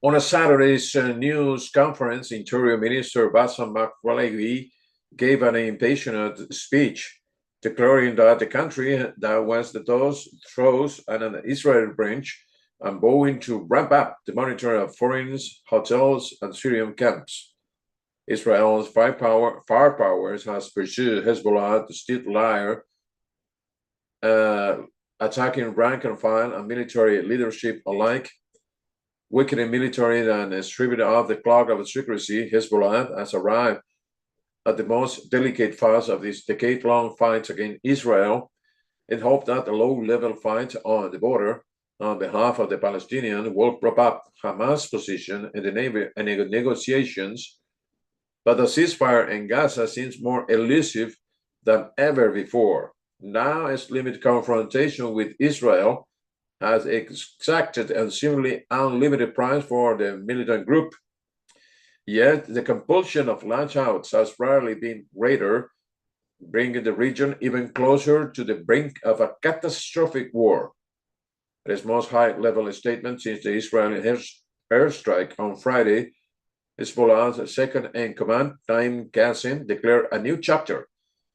On a Saturday's news conference, Interior Minister Bassam Makwalegi gave an impassioned speech declaring that the country that was the throws an Israeli branch and vowing to ramp up the monitoring of foreign hotels and Syrian camps. Israel's firepowers has pursued Hezbollah, the state liar, uh, attacking rank and file and military leadership alike, weakening military and stripping off the cloak of secrecy. Hezbollah has arrived at the most delicate phase of this decade-long fight against Israel in hope that a low-level fight on the border on behalf of the Palestinians will prop up Hamas' position in the negotiations, but the ceasefire in Gaza seems more elusive than ever before. Now, its limited confrontation with Israel has exacted a seemingly unlimited price for the militant group. Yet, the compulsion of lash outs has rarely been greater, bringing the region even closer to the brink of a catastrophic war. At its most high-level statement since the Israeli airstrike on Friday, Hezbollah's second-in-command, Naim Qassem, declared a new chapter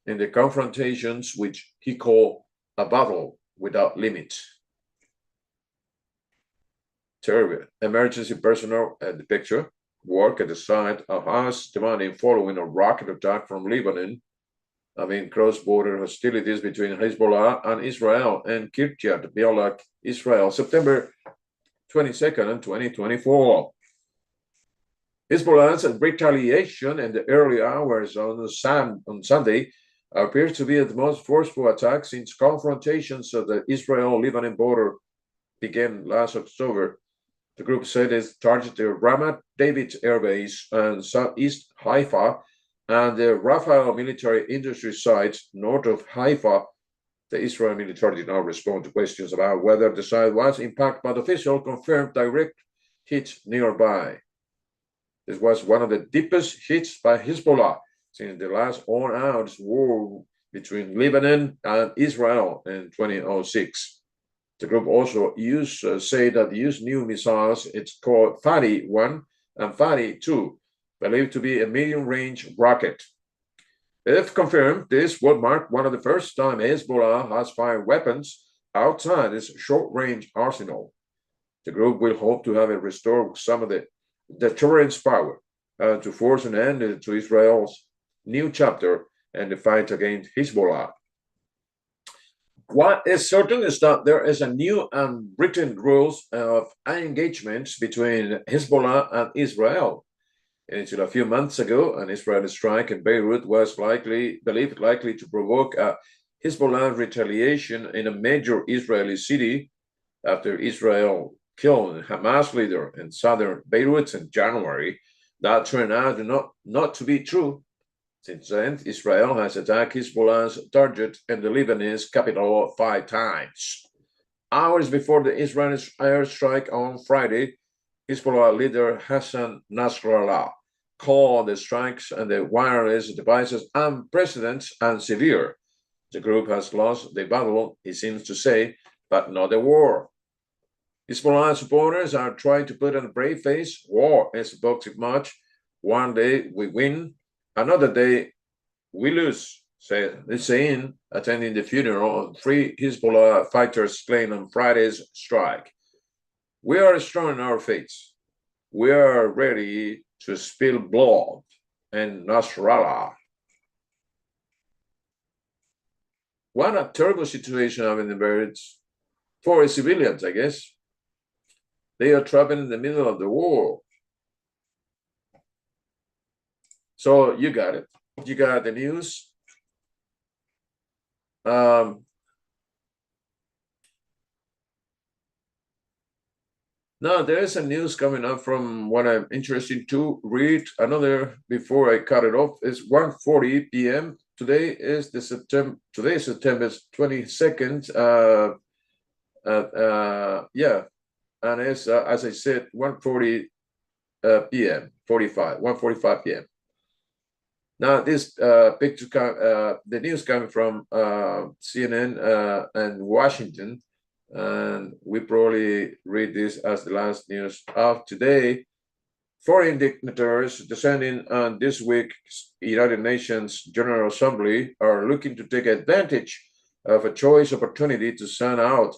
in the confrontations, which he called a battle without limits. Terrible. Emergency personnel at the picture work at the site of Hamas demanding following a rocket attack from Lebanon amid cross-border hostilities between Hezbollah and Israel and Kiryat Bialak, Israel, September 22nd, 2024. Hezbollah's retaliation in the early hours on Sunday appears to be the most forceful attack since confrontations of the Israel-Lebanon border began last October. The group said it targeted the Ramat David Air Base and Southeast Haifa and the Rafah military industry sites north of Haifa. The Israeli military did not respond to questions about whether the site was impacted, but officials confirmed direct hits nearby. This was one of the deepest hits by Hezbollah since the last all-out war between Lebanon and Israel in 2006. The group also say that used new missiles. It's called Fadi 1 and Fadi 2, believed to be a medium-range rocket. If confirmed, this would mark one of the first time Hezbollah has fired weapons outside its short-range arsenal. The group will hope to have it restore some of the deterrence power to force an end to Israel's new chapter in the fight against Hezbollah. What is certain is that there is a new unwritten rules of engagement between Hezbollah and Israel. Until a few months ago, an Israeli strike in Beirut was believed likely to provoke a Hezbollah retaliation in a major Israeli city after Israel killed Hamas leader in southern Beirut in January. That turned out not to be true. Since then, Israel has attacked Hezbollah's target in the Lebanese capital 5 times. Hours before the Israeli airstrike on Friday, Hezbollah leader Hassan Nasrallah called the strikes and the wireless devices unprecedented and severe. The group has lost the battle, he seems to say, but not the war. Hezbollah supporters are trying to put on a brave face. War is a boxing match. One day we win, another day we lose, said Hussein, attending the funeral of 3 Hezbollah fighters slain on Friday's strike. We are strong in our faiths. We are ready to spill blood in Nasrallah. What a terrible situation having the birds for civilians, I guess. They are trapped in the middle of the war. So you got it. You got the news. Now, there is a news coming up from what I'm interested to read. Another before I cut it off is 1:40 p.m. Today is September 22nd. Yeah, and it's as I said 1:40 p.m. 1:45 p.m. Now, this picture, the news coming from CNN and Washington, and we probably read this as the last news of today. Foreign dignitaries descending on this week's United Nations General Assembly are looking to take advantage of a choice opportunity to send out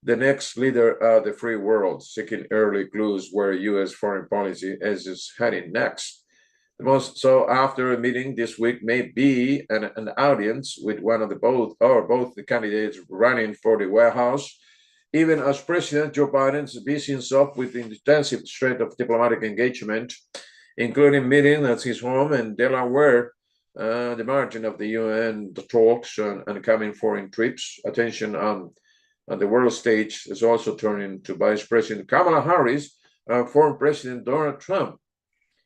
the next leader of the free world, seeking early clues where U.S. foreign policy is heading next. The most so after a meeting this week may be an audience with one of the both the candidates running for the White House, even as President Joe Biden is busy himself with intensive threat of diplomatic engagement, including meeting at his home in Delaware, the margin of the UN the talks and coming foreign trips. Attention on the world stage is also turning to Vice President Kamala Harris and former President Donald Trump.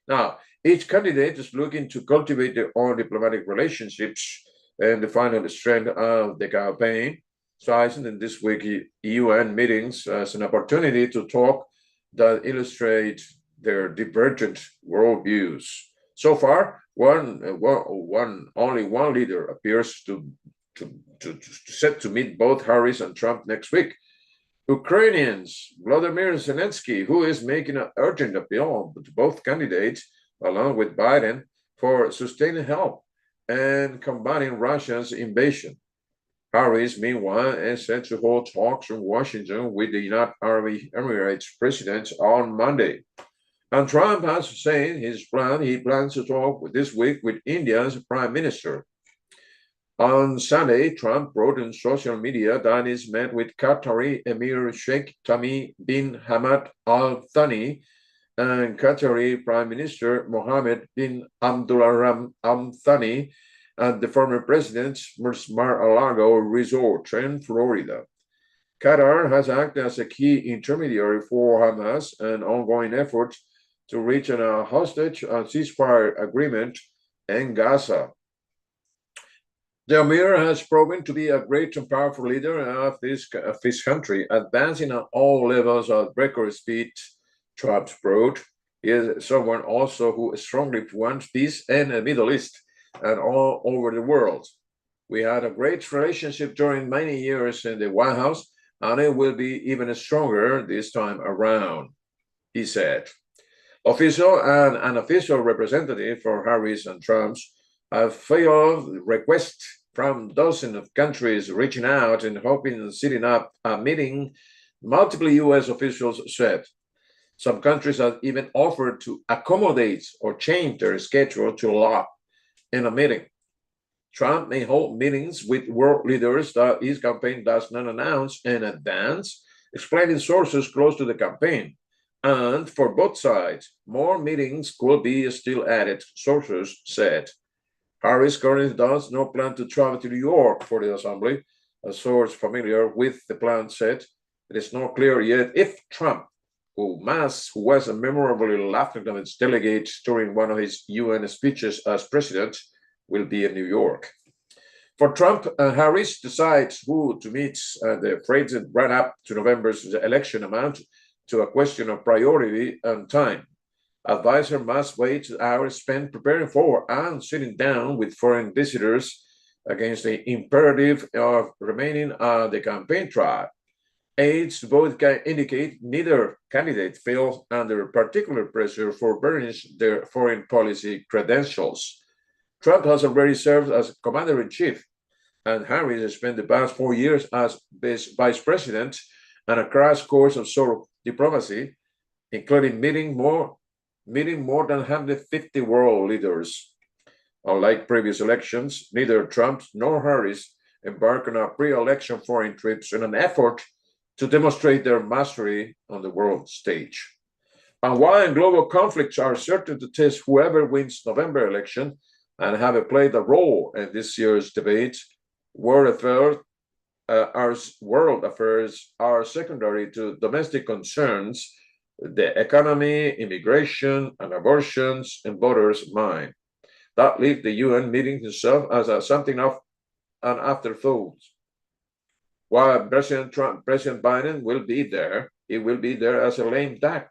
Now, each candidate is looking to cultivate their own diplomatic relationships and the final strength of the campaign. So I think in this week UN meetings as an opportunity to talk that illustrate their divergent worldviews. So far, only one leader appears set to meet both Harris and Trump next week. Ukrainians, Vladimir Zelensky, who is making an urgent appeal to both candidates, along with Biden, for sustained help and combating Russia's invasion. Harris, meanwhile, is set to hold talks in Washington with the United Arab Emirates president on Monday. And Trump has said he plans to talk this week with India's prime minister. On Sunday, Trump wrote on social media that he's met with Qatari Emir Sheikh Tamim bin Hamad Al Thani and Qatari Prime Minister Mohammed bin Abdulrahman Al Thani at the former president's Mar-a-Lago resort in Florida. Qatar has acted as a key intermediary for Hamas and ongoing efforts to reach a hostage and ceasefire agreement in Gaza. The Emir has proven to be a great and powerful leader of this country, advancing at all levels at record speed. Trump wrote, he is someone also who strongly wants peace in the Middle East and all over the world. We had a great relationship during many years in the White House, and it will be even stronger this time around, he said. Official and unofficial representative for Harris and Trump's have failed requests from dozens of countries reaching out and hoping and setting up a meeting, multiple U.S. officials said. Some countries have even offered to accommodate or change their schedule to allow in a meeting. Trump may hold meetings with world leaders that his campaign does not announce in advance, explaining sources close to the campaign. And for both sides, more meetings could be still added, sources said. Harris currently does not plan to travel to New York for the assembly. A source familiar with the plan said it is not clear yet if Trump, who was a memorably laughed at its delegates during one of his UN speeches as president, will be in New York. For Trump and Harris decides who to meet, the phrase that ran up to November's election amount to a question of priority and time. Advisor must wait hours spent preparing for and sitting down with foreign visitors against the imperative of remaining on the campaign trail. Aides both can indicate neither candidate feels under particular pressure for burnish their foreign policy credentials. Trump has already served as commander-in-chief, and Harris has spent the past 4 years as vice president and a crash course of sort of diplomacy, including meeting more than 150 world leaders. Unlike previous elections, neither Trump nor Harris embarked on a pre-election foreign trips in an effort to demonstrate their mastery on the world stage. And while global conflicts are certain to test whoever wins November election and have played a role in this year's debate, world affairs are secondary to domestic concerns, the economy, immigration, and abortions in voters' mind. That leaves the UN meeting itself as something of an afterthought. While President Biden will be there, he will be there as a lame duck.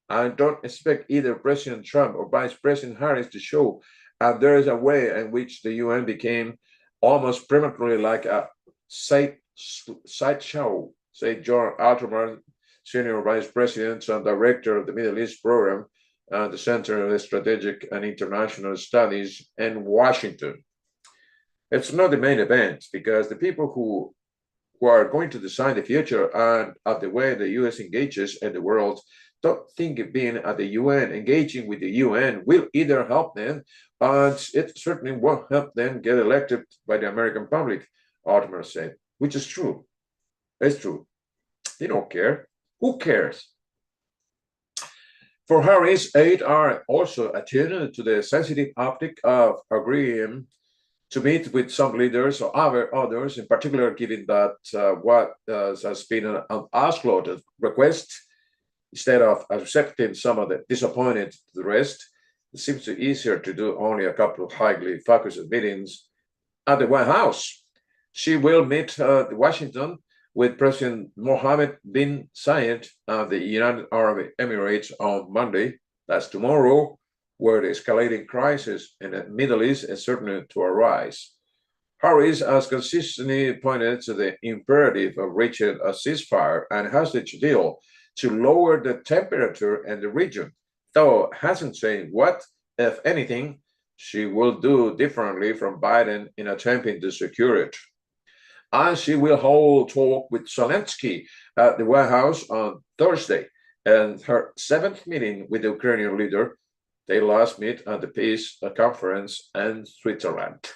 I don't expect either President Trump or Vice President Harris to show. And there is a way in which the UN became almost prematurely like a sideshow said John Alterman, Senior Vice President and Director of the Middle East Program at the Center of Strategic and International Studies in Washington. It's not the main event because the people who are going to decide the future and of the way the US engages in the world don't think being at the UN, engaging with the UN, will either help them, and it certainly won't help them get elected by the American public, Ottoman said, which is true. It's true. They don't care. Who cares? For Harris, aide are also attuned to the sensitive optic of agreeing to meet with some leaders or others, in particular, given that what has been an Oslo request, instead of accepting some of the disappointed the rest, it seems easier to do only a couple of highly focused meetings at the White House. She will meet Washington with President Mohammed bin Zayed of the United Arab Emirates on Monday. That's tomorrow, where the escalating crisis in the Middle East is certain to arise. Harris has consistently pointed to the imperative of reaching a ceasefire and hostage deal to lower the temperature in the region, though hasn't said what, if anything, she will do differently from Biden in attempting to secure it. And she will hold talk with Zelensky at the White House on Thursday, and her seventh meeting with the Ukrainian leader. They last meet at the Peace Conference in Switzerland.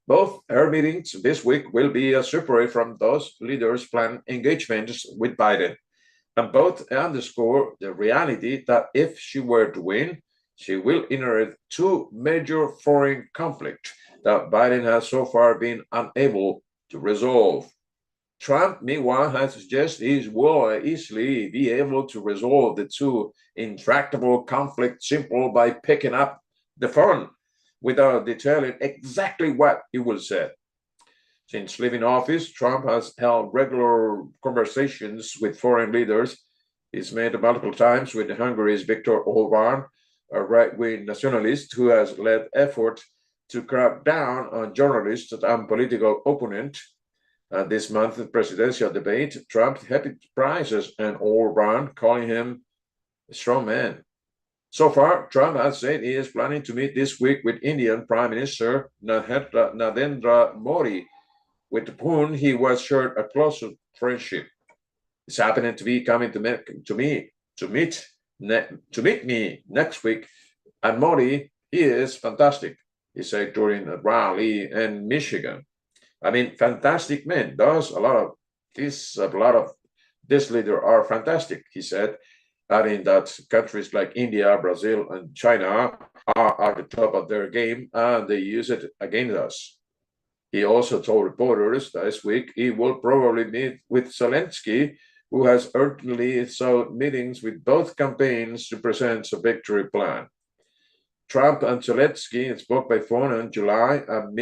Both her meetings this week will be separate from those leaders' planned engagements with Biden, and both underscore the reality that if she were to win, she will inherit two major foreign conflicts that Biden has so far been unable to resolve. Trump, meanwhile, has suggested he will easily be able to resolve the two intractable conflicts simply by picking up the phone without detailing exactly what he will say. Since leaving office, Trump has held regular conversations with foreign leaders. He's made multiple times with Hungary's Viktor Orbán, a right-wing nationalist who has led efforts to crack down on journalists and political opponents. This month's presidential debate, Trump heaped prizes on Orbán, calling him a strong man. So far, Trump has said he is planning to meet this week with Indian Prime Minister Narendra Modi, with whom he was shared a close friendship. It's happening to be coming to meet me next week, and Modi, he is fantastic, he said during a rally in Michigan. I mean, fantastic men. Those a lot of this leader are fantastic, he said, adding that countries like India, Brazil, and China are at the top of their game and they use it against us. He also told reporters this week he will probably meet with Zelensky, who has urgently sought meetings with both campaigns to present a victory plan. Trump and Zelensky spoke by phone in July and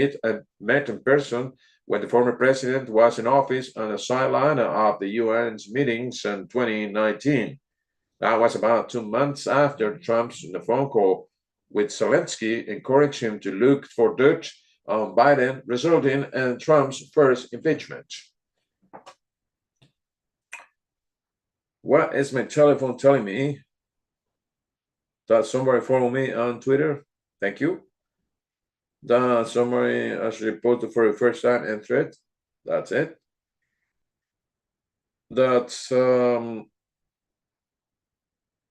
met in person when the former president was in office on the sideline of the UN's meetings in 2019. That was about 2 months after Trump's phone call with Zelensky encouraged him to look for dirt on Biden, resulting in Trump's first impeachment. What is my telephone telling me? That somebody follow me on Twitter? Thank you. That somebody has reported for the first time in thread? That's it. That's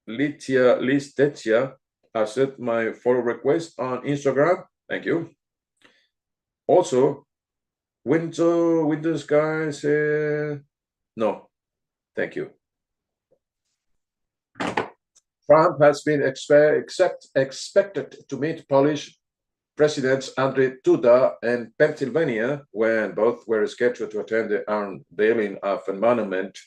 Listetia accept my follow request on Instagram. Thank you. Also, Windows guys, no, thank you. Trump has been expected to meet Polish Presidents Andrzej Duda in Pennsylvania when both were scheduled to attend the unveiling of a monument,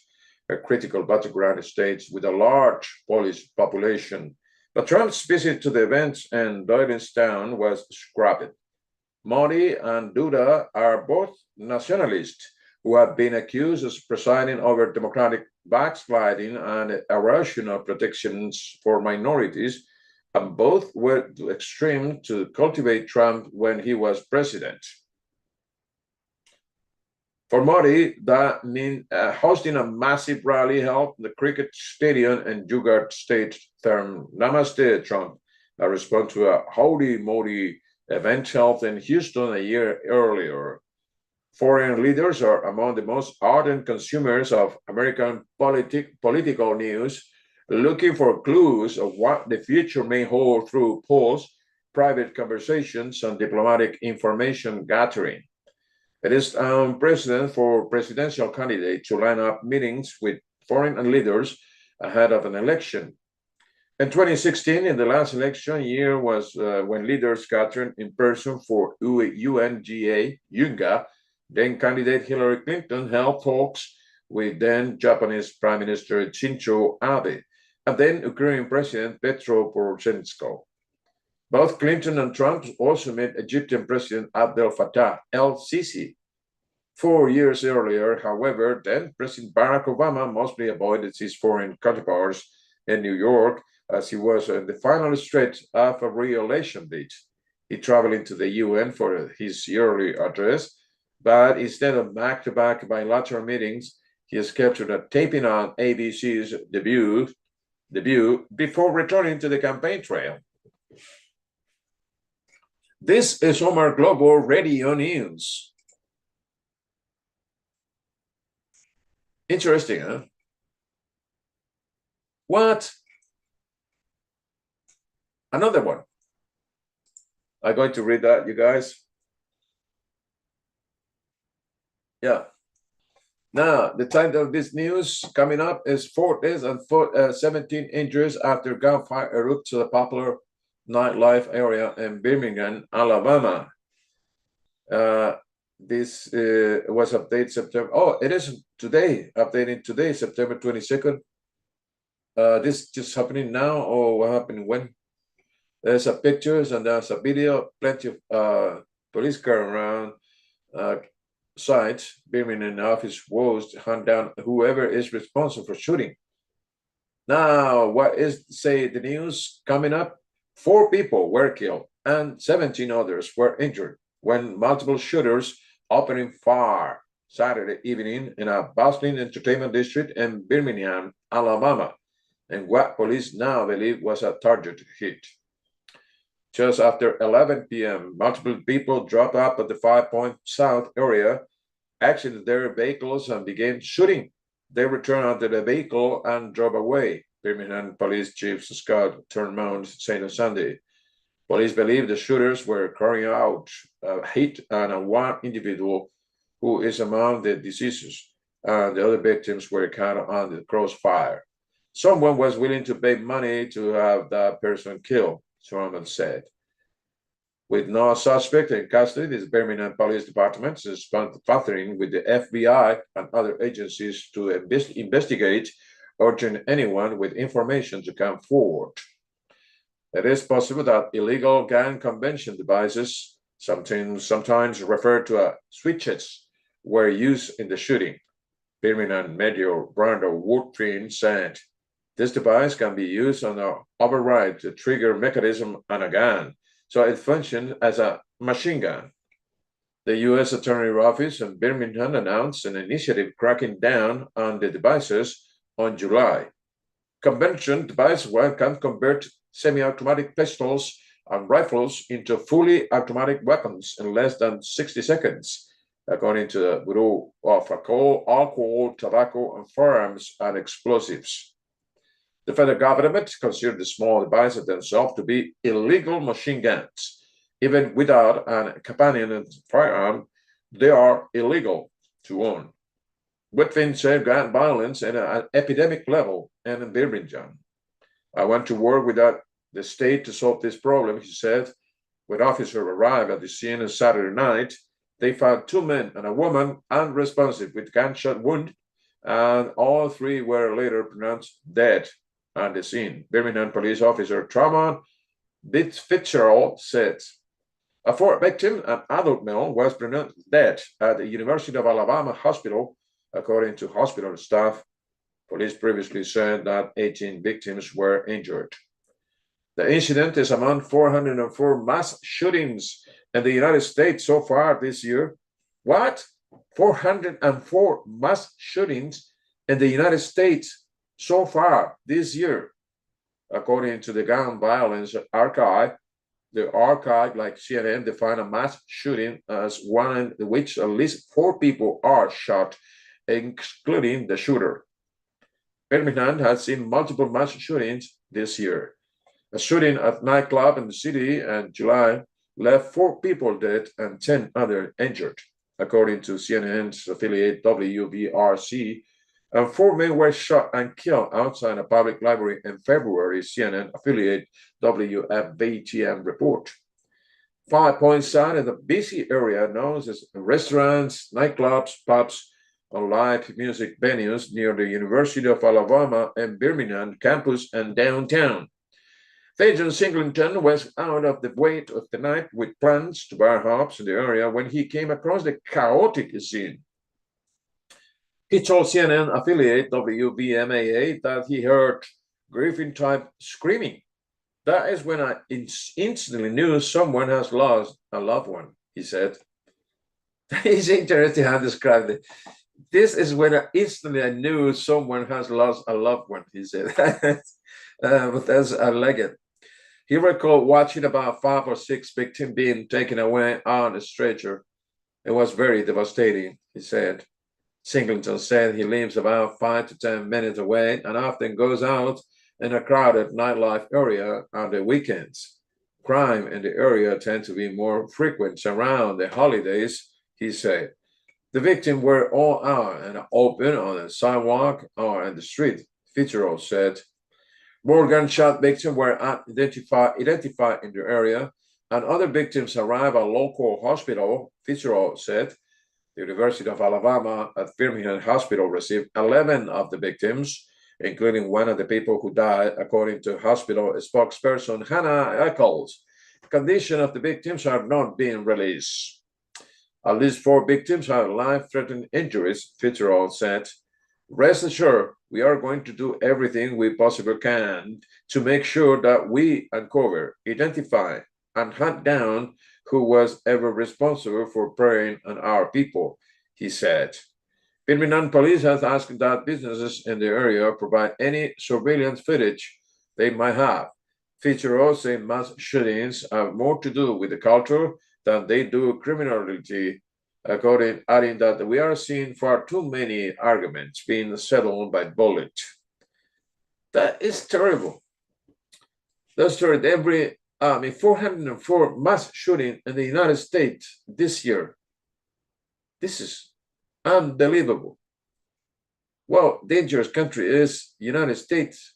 a critical battleground state with a large Polish population. But Trump's visit to the event in Doylestown was scrapped. Modi and Duda are both nationalists who have been accused of presiding over democratic backsliding and erosion of protections for minorities, and both were to extreme to cultivate Trump when he was president. For Modi, that means hosting a massive rally held in the cricket stadium in Jugaad State term Namaste Trump, a response to a Howdy Modi event held in Houston a year earlier. Foreign leaders are among the most ardent consumers of American political news, looking for clues of what the future may hold through polls, private conversations, and diplomatic information gathering. It is precedent for presidential candidates to line up meetings with foreign leaders ahead of an election. In 2016, in the last election year, was when leaders gathered in person for UNGA, then candidate Hillary Clinton held talks with then Japanese Prime Minister Shinzo Abe and then Ukrainian President Petro Poroshenko. Both Clinton and Trump also met Egyptian President Abdel Fattah el-Sisi. 4 years earlier, however, then President Barack Obama mostly avoided his foreign counterparts in New York as he was in the final stretch of a re-election bid. He traveled into the UN for his yearly address, but instead of back-to-back bilateral meetings, he escaped to the taping on ABC's debut before returning to the campaign trail. This is Omar Global Radio News. Interesting, huh? What? Another one. I'm going to read that, you guys. Yeah. Now, the title of this news coming up is 4 days and 17 injuries after gunfire erupts to the popular nightlife area in Birmingham, Alabama. This was updated September. Oh, it is today, updating today, September 22nd. This just happening now, or what happened when? There's a pictures and there's a video, plenty of police car around sites. Birmingham office was to hunt down whoever is responsible for shooting. Now, what is say the news coming up? 4 people were killed and 17 others were injured when multiple shooters opening fire Saturday evening in a bustling entertainment district in Birmingham, Alabama, and what police now believe was a target hit. Just after 11 p.m., multiple people dropped up at the 5 Point South area, exited their vehicles, and began shooting. They returned onto the vehicle and drove away, Birmingham Police Chief Scott Turnmount said on Sunday. Police believe the shooters were carrying out a hit on one individual who is among the deceased, and the other victims were caught on the crossfire. Someone was willing to pay money to have that person killed, Turnmount said. With no suspect in custody, the Birmingham Police Department is partnering with the FBI and other agencies to investigate, urging anyone with information to come forward. It is possible that illegal gun convention devices, sometimes referred to as switches, were used in the shooting. Birmingham Mayor Brandon Woodfin said, "This device can be used on an override trigger mechanism on a gun, so it functions as a machine gun." The U.S. Attorney Office in Birmingham announced an initiative cracking down on the devices on July. Convention devices can convert semi-automatic pistols and rifles into fully automatic weapons in less than 60 seconds, according to the Bureau of Alcohol, Tobacco, and Firearms and Explosives. The federal government considered the small devices themselves to be illegal machine guns. Even without a companion firearm, they are illegal to own. Whitfin said gun violence at an epidemic level in Birmingham. "I want to work with the state to solve this problem," he said. When officers arrived at the scene on Saturday night, they found 2 men and a woman unresponsive with gunshot wound, and all 3 were later pronounced dead on the scene. Birmingham police officer Tremont Fitzgerald said. A 4th victim, an adult male, was pronounced dead at the University of Alabama Hospital, according to hospital staff. Police previously said that 18 victims were injured. The incident is among 404 mass shootings in the United States so far this year. What? 404 mass shootings in the United States so far this year, according to the Gun Violence Archive. The archive, like CNN, defined a mass shooting as one in which at least 4 people are shot, including the shooter. Birmingham has seen multiple mass shootings this year. A shooting at a nightclub in the city in July left 4 people dead and 10 others injured, according to CNN's affiliate WVRC. And 4 men were shot and killed outside a public library in February, CNN affiliate WFBTM report. 5 points out in the busy area known as restaurants, nightclubs, pubs, and live music venues near the University of Alabama and Birmingham campus and downtown. Agent Singleton was out of the wait of the night with plans to buy hops in the area when he came across the chaotic scene. He told CNN affiliate WBMAA that he heard grieving-type screaming. That is when I instantly knew someone has lost a loved one, he said. It's interesting how described it. This is when I knew someone has lost a loved one, he said. But that's I like it. He recalled watching about 5 or 6 victims being taken away on a stretcher. It was very devastating, he said. Singleton said he lives about 5 to 10 minutes away and often goes out in a crowded nightlife area on the weekends. Crime in the area tends to be more frequent around the holidays, he said. The victims were all out and open on the sidewalk or in the street, Fitzgerald said. More gunshot victims were identified in the area, and other victims arrived at local hospital, Fitzgerald said. The University of Alabama at Birmingham Hospital received 11 of the victims, including one of the people who died, according to hospital spokesperson Hannah Eccles. The condition of the victims are not being released. At least 4 victims have life-threatening injuries, Fitzgerald said. Rest assured, we are going to do everything we possibly can to make sure that we uncover, identify, and hunt down who was ever responsible for preying on our people, he said. Birmingham police has asked that businesses in the area provide any surveillance footage they might have. Fitzgerald said mass shootings have more to do with the culture than they do criminality, adding that we are seeing far too many arguments being settled by bullet. That is terrible. That's terrible. 404 mass shooting in the United States this year. This is unbelievable. Well, dangerous country is United States.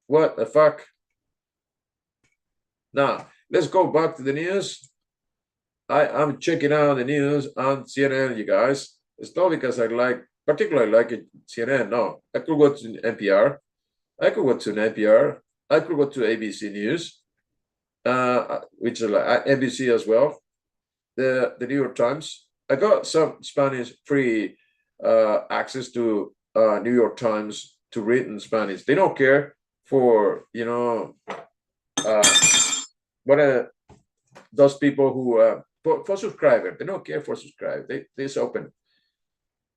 What the fuck? Now, let's go back to the news. I'm checking out the news on CNN, you guys. It's not because I particularly like it, CNN. No, I could go to NPR. I could go to NPR. I could go to ABC News, which is like NBC as well. The New York Times. I got some Spanish free access to New York Times to read in Spanish. They don't care for what those people who for subscriber. They don't care for subscribe. They just open.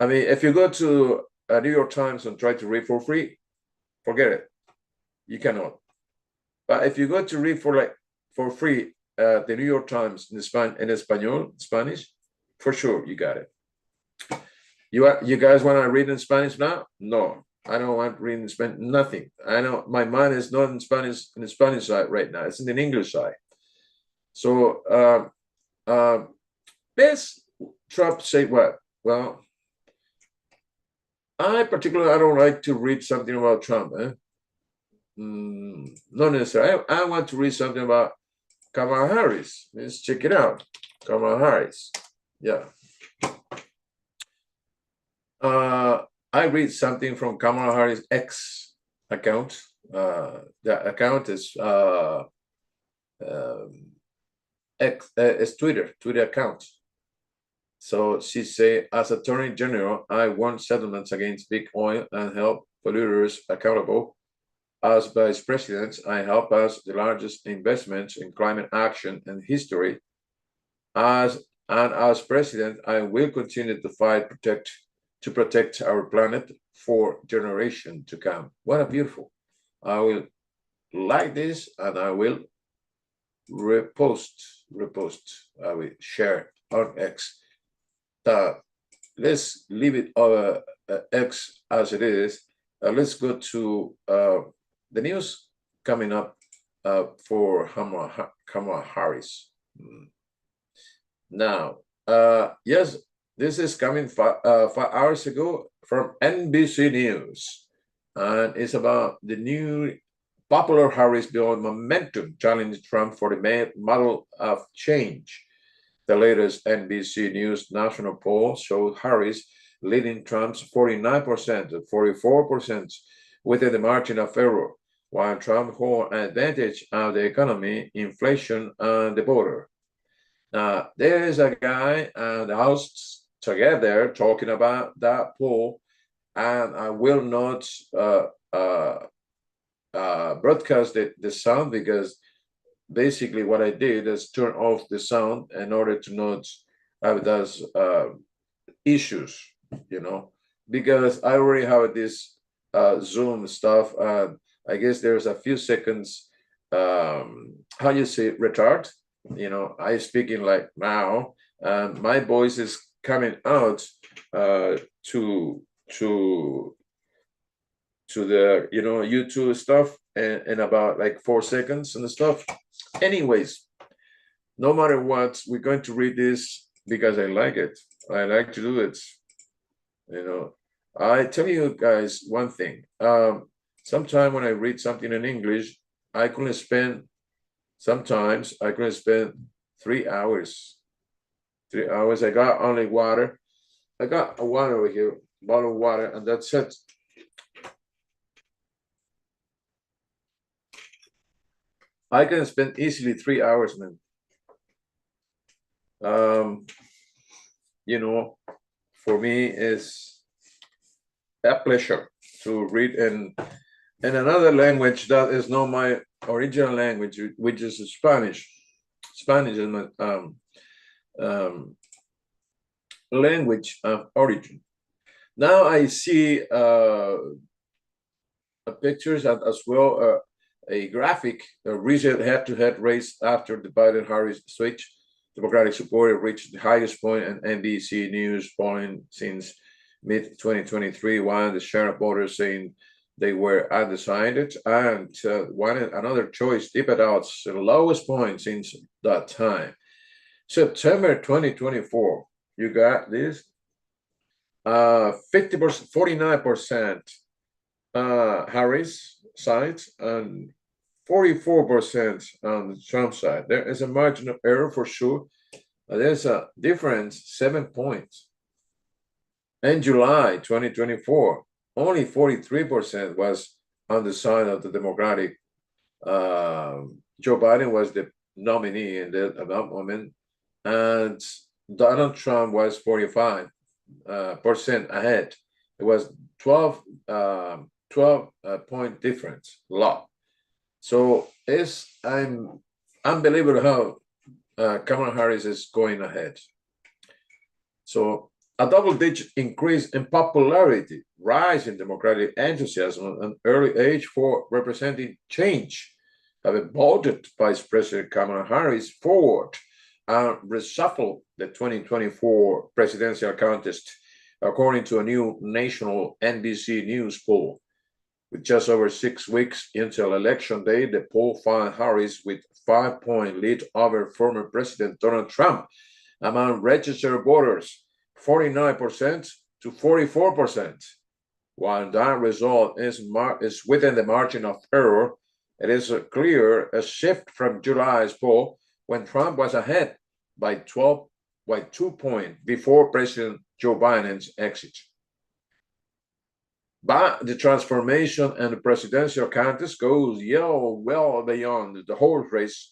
I mean, if you go to New York Times and try to read for free, forget it. You cannot. But if you go to read for free the New York Times in Spanish, for sure you got it. You guys want to read in Spanish now? No, I don't want to read in Spanish. Nothing. I know my mind is not in Spanish in the Spanish side right now. It's in the English side. So this Trump say what? Well, I don't like to read something about Trump. Not necessarily. I want to read something about Kamala Harris. Let's check it out. Kamala Harris. Yeah. I read something from Kamala Harris' X account. The account is it's Twitter account. So she say, as Attorney General, I want settlements against big oil and help polluters accountable. As Vice President, I help us the largest investments in climate action in history. As And as president, I will continue to fight, to protect our planet for generation to come. What a beautiful. I will like this and I will repost. I will share on X. Let's leave it X as it is. Let's go to the news coming up for Kamala Harris. Now, yes, this is coming 5 hours ago from NBC News, and it's about the new popular Harris bill on momentum challenging Trump for the model of change. The latest NBC News national poll showed Harris leading Trump's 49% to 44% within the margin of error, while Trump holds an advantage of the economy, inflation, and the border. Now, there is a guy and the house together talking about that poll, and I will not broadcast the sound because basically what I did is turn off the sound in order to not have those issues, because I already have this Zoom stuff, and I guess there's a few seconds, how you say, retard. I speaking like now, and my voice is coming out to the YouTube stuff in about like 4 seconds and stuff. Anyways, no matter what, we're going to read this because I like it. I like to do it. I tell you guys one thing. Sometime when I read something in English, sometimes I couldn't spend 3 hours. 3 hours. I got only water. I got a water over here, bottle of water, and that's it. I can spend easily 3 hours, man. For me, it's a pleasure to read in another language that is not my original language, which is Spanish. Spanish is my language of origin. Now I see pictures and as well a graphic, a recent head-to-head race after the Biden-Harris switch. Democratic support reached the highest point in NBC News polling since mid-2023, while the share of voters saying they were undecided, and another choice dipped out to the lowest point since that time. September 2024, you got this? 50%, 49% Harris side and 44% on the Trump side. There is a margin of error for sure. There's a difference, 7 points. In July 2024, only 43% was on the side of the Democratic. Joe Biden was the nominee at that moment, and Donald Trump was 45% ahead. It was 12 point difference, a lot. So I'm unbelievable how Kamala Harris is going ahead. So a double-digit increase in popularity, rise in Democratic enthusiasm, and early age for representing change have emboldened Vice President Kamala Harris forward and reshuffle the 2024 presidential contest, according to a new national NBC News poll. With just over 6 weeks until Election Day, the poll found Harris with 5-point lead over former President Donald Trump among registered voters, 49% to 44%. While that result is within the margin of error, it is a clear shift from July's poll when Trump was ahead by 2 points before President Joe Biden's exit. But the transformation and the presidential contest goes well beyond the horse race.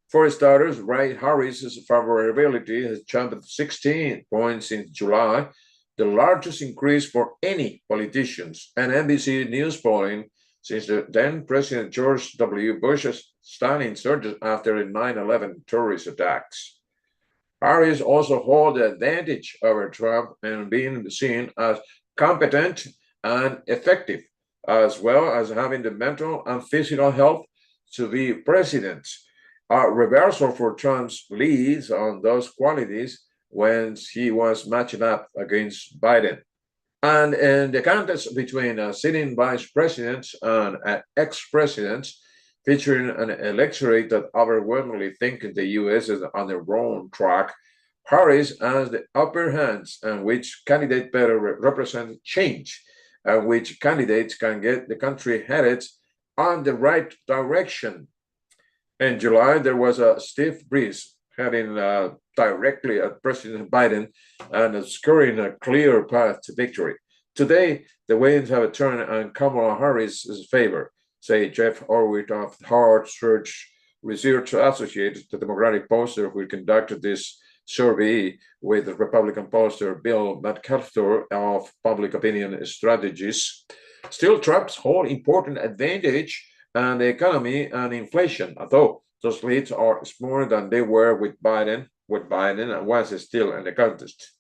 For starters, Harris's favorability has jumped 16 points since July, the largest increase for any politicians, and NBC News polling since the then President George W. Bush's stunning surge after the 9/11 terrorist attacks. Harris also hold the advantage over Trump in being seen as competent and effective, as well as having the mental and physical health to be president. A reversal for Trump's leads on those qualities when he was matching up against Biden. And in the contest between sitting vice presidents and ex-presidents, featuring an electorate that overwhelmingly think the U.S. is on the wrong track, Harris has the upper hands and which candidate better represent change, and which candidates can get the country headed on the right direction. In July, there was a stiff breeze heading directly at President Biden and scoring a clear path to victory. Today, the winds have turned in Kamala Harris's favor, say Jeff Orwit of Hard Search Research Associates, the Democratic pollster who conducted this survey with Republican pollster Bill McAllister of Public Opinion Strategies. Still, Trump's whole important advantage and the economy and inflation, although those leads are smaller than they were with Biden, and was still in the contest.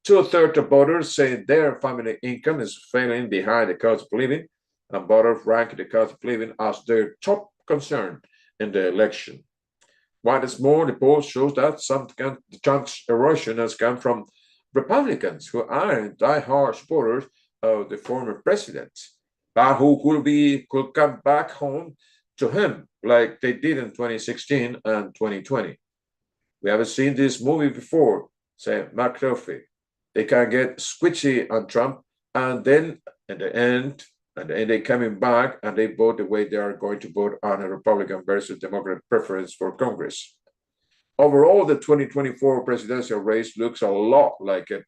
Two-thirds of voters say their family income is falling behind the cost of living, and voters rank the cost of living as their top concern in the election. What is more, the poll shows that some chunks erosion has come from Republicans who aren't die-hard supporters of the former president, but who could come back home to him like they did in 2016 and 2020. We haven't seen this movie before, say McDuffie. They can get squishy on Trump, and then at the end, they coming back and they vote the way they are going to vote on a Republican versus Democrat preference for Congress. Overall, the 2024 presidential race looks a lot like it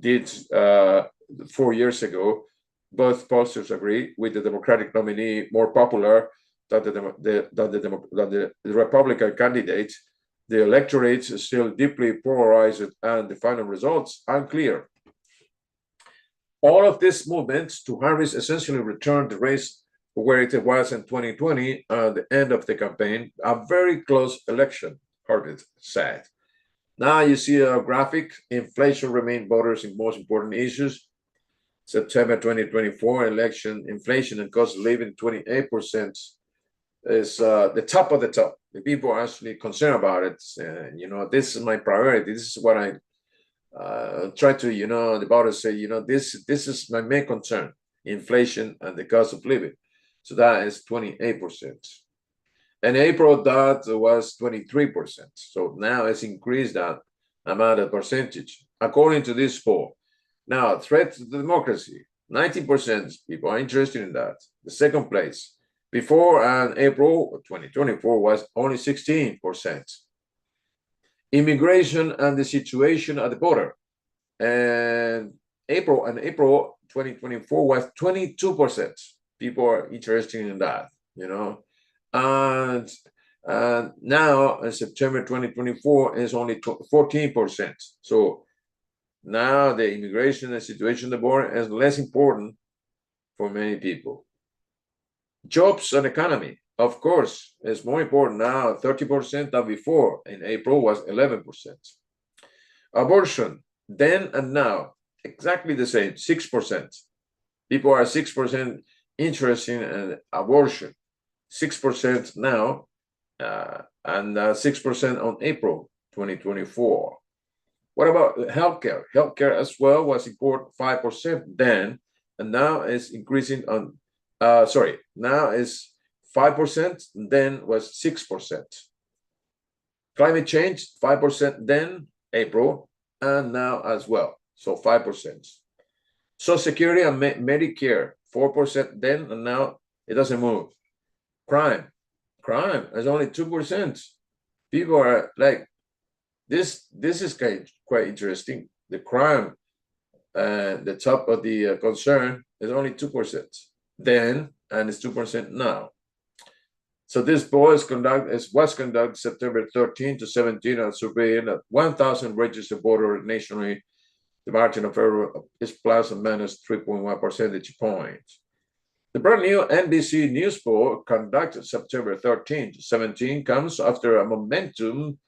did 4 years ago. Both pollsters agree with the Democratic nominee more popular than the Republican candidate. The electorate is still deeply polarized and the final results unclear. All of these movements to Harris essentially returned the race where it was in 2020 at the end of the campaign, a very close election, Harris said. Now you see a graphic. Inflation remained voters in most important issues. September 2024 election, inflation and cost of living 28% is the top of the top. The people are actually concerned about it. This is my priority. This is what I try to, the voters say, this is my main concern, inflation and the cost of living. So that is 28%. In April, that was 23%. So now it's increased that amount of percentage, according to this poll. Now, threat to democracy, 90% people are interested in that. The second place, before and April 2024 was only 16%. Immigration and the situation at the border. And April 2024 was 22%. People are interested in that, And now in September 2024 is only 14%. So now the immigration and situation at the border is less important for many people. Jobs and economy, of course, is more important now, 30% than before. In April was 11%. Abortion, then and now, exactly the same, 6%. People are 6% interested in abortion, 6% now, and 6% on April 2024. What about healthcare? Healthcare as well was important, 5% then, and now is increasing on, now is 5%, then was 6%. Climate change, 5% then, April, and now as well, so 5%. Social Security and Medicare, 4% then, and now it doesn't move. Crime is only 2%. People are like, this is quite interesting. The crime, the top of the concern is only 2% then, and it's 2% now. So this poll was conducted September 13 to 17 and surveying at 1,000 registered voters nationally. The margin of error is plus or minus 3.1 percentage points. The brand new NBC News poll conducted September 13 to 17 comes after a momentum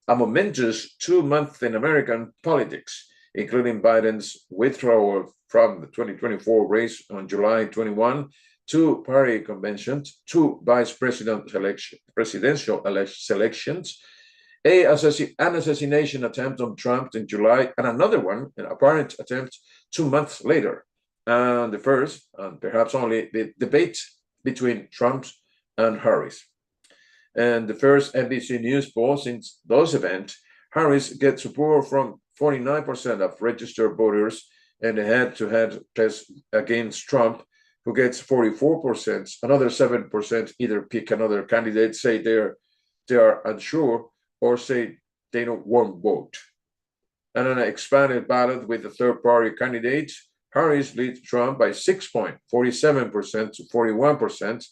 a momentous 2 month in American politics, including Biden's withdrawal from the 2024 race on July 21, two party conventions, two presidential selections, an assassination attempt on Trump in July, and another one, an apparent attempt 2 months later. And the first, and perhaps only, the debate between Trump and Harris. And the first NBC News poll since those events, Harris gets support from 49% of registered voters in the head-to-head test against Trump, who gets 44%. Another 7% either pick another candidate, say they are unsure, or say they won't vote. And on an expanded ballot with the third-party candidates, Harris leads Trump by 6 points, 47% to 41%,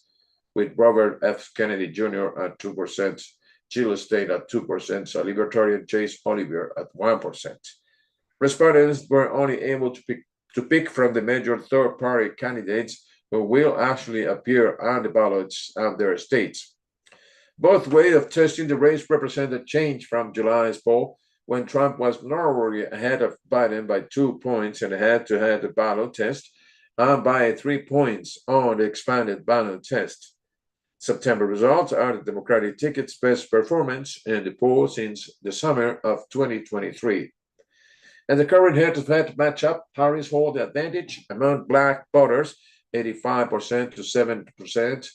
with Robert F. Kennedy Jr. at 2%, Jill Stein at 2%, so Libertarian Chase Oliver at 1%. Respondents were only able to pick from the major third-party candidates who will actually appear on the ballots of their states. Both ways of testing the race represent a change from July's poll, when Trump was narrowly ahead of Biden by 2 points in the head-to-head ballot test, and by 3 points on the expanded ballot test. September results are the Democratic ticket's best performance in the poll since the summer of 2023. In the current head-to-head matchup, Harris holds the advantage among Black voters, 85% to 7%.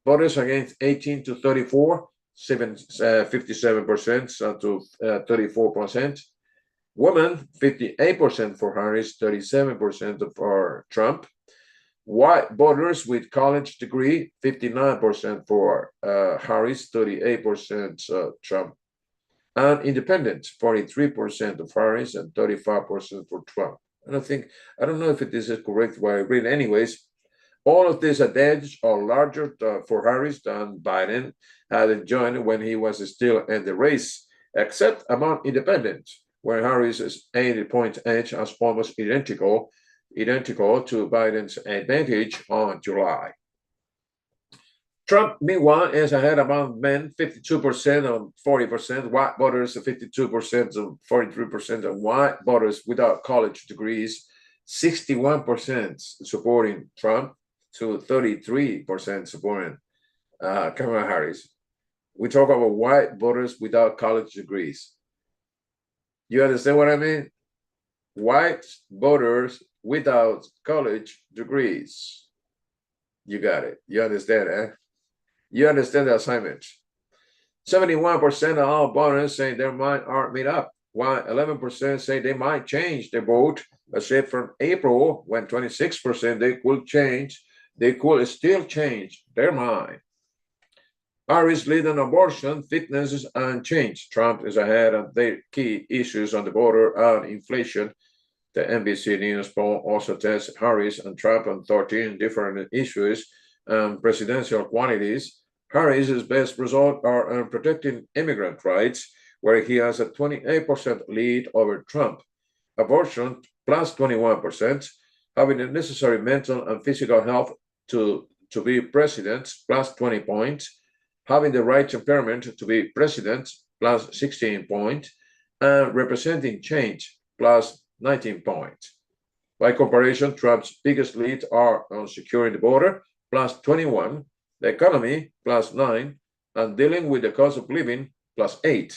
Voters against 18 to 34, 57% to 34%. Women, 58% for Harris, 37% for Trump. White voters with college degree, 59% for Harris, 38% Trump. And independents, 43% of Harris and 35% for Trump. I don't know if this is correct what I read. Anyways, all of these advantages are larger for Harris than Biden had enjoyed when he was still in the race, except among independents, where Harris's 80-point edge is almost identical to Biden's advantage on July. Trump, meanwhile, is ahead among men, 52% and 40%, white voters 52% and 43%, and white voters without college degrees, 61% supporting Trump to 33% supporting Kamala Harris. We talk about white voters without college degrees. You understand what I mean? White voters without college degrees. You got it. You understand, eh? You understand the assignment. 71% of all voters say their mind are made up, while 11% say they might change their vote, except from April, when 26% they could still change their mind. Harris lead on abortion, fitness, and change. Trump is ahead of their key issues on the border and inflation. The NBC News poll also tests Harris and Trump on 13 different issues and presidential quantities. Harris's best results are on protecting immigrant rights, where he has a 28% lead over Trump. Abortion, plus 21%, having the necessary mental and physical health to be president, plus 20 points, having the right temperament to be president, plus 16 points, and representing change, plus 19 points. By comparison, Trump's biggest leads are on securing the border, plus 21, the economy, plus 9, and dealing with the cost of living, plus 8.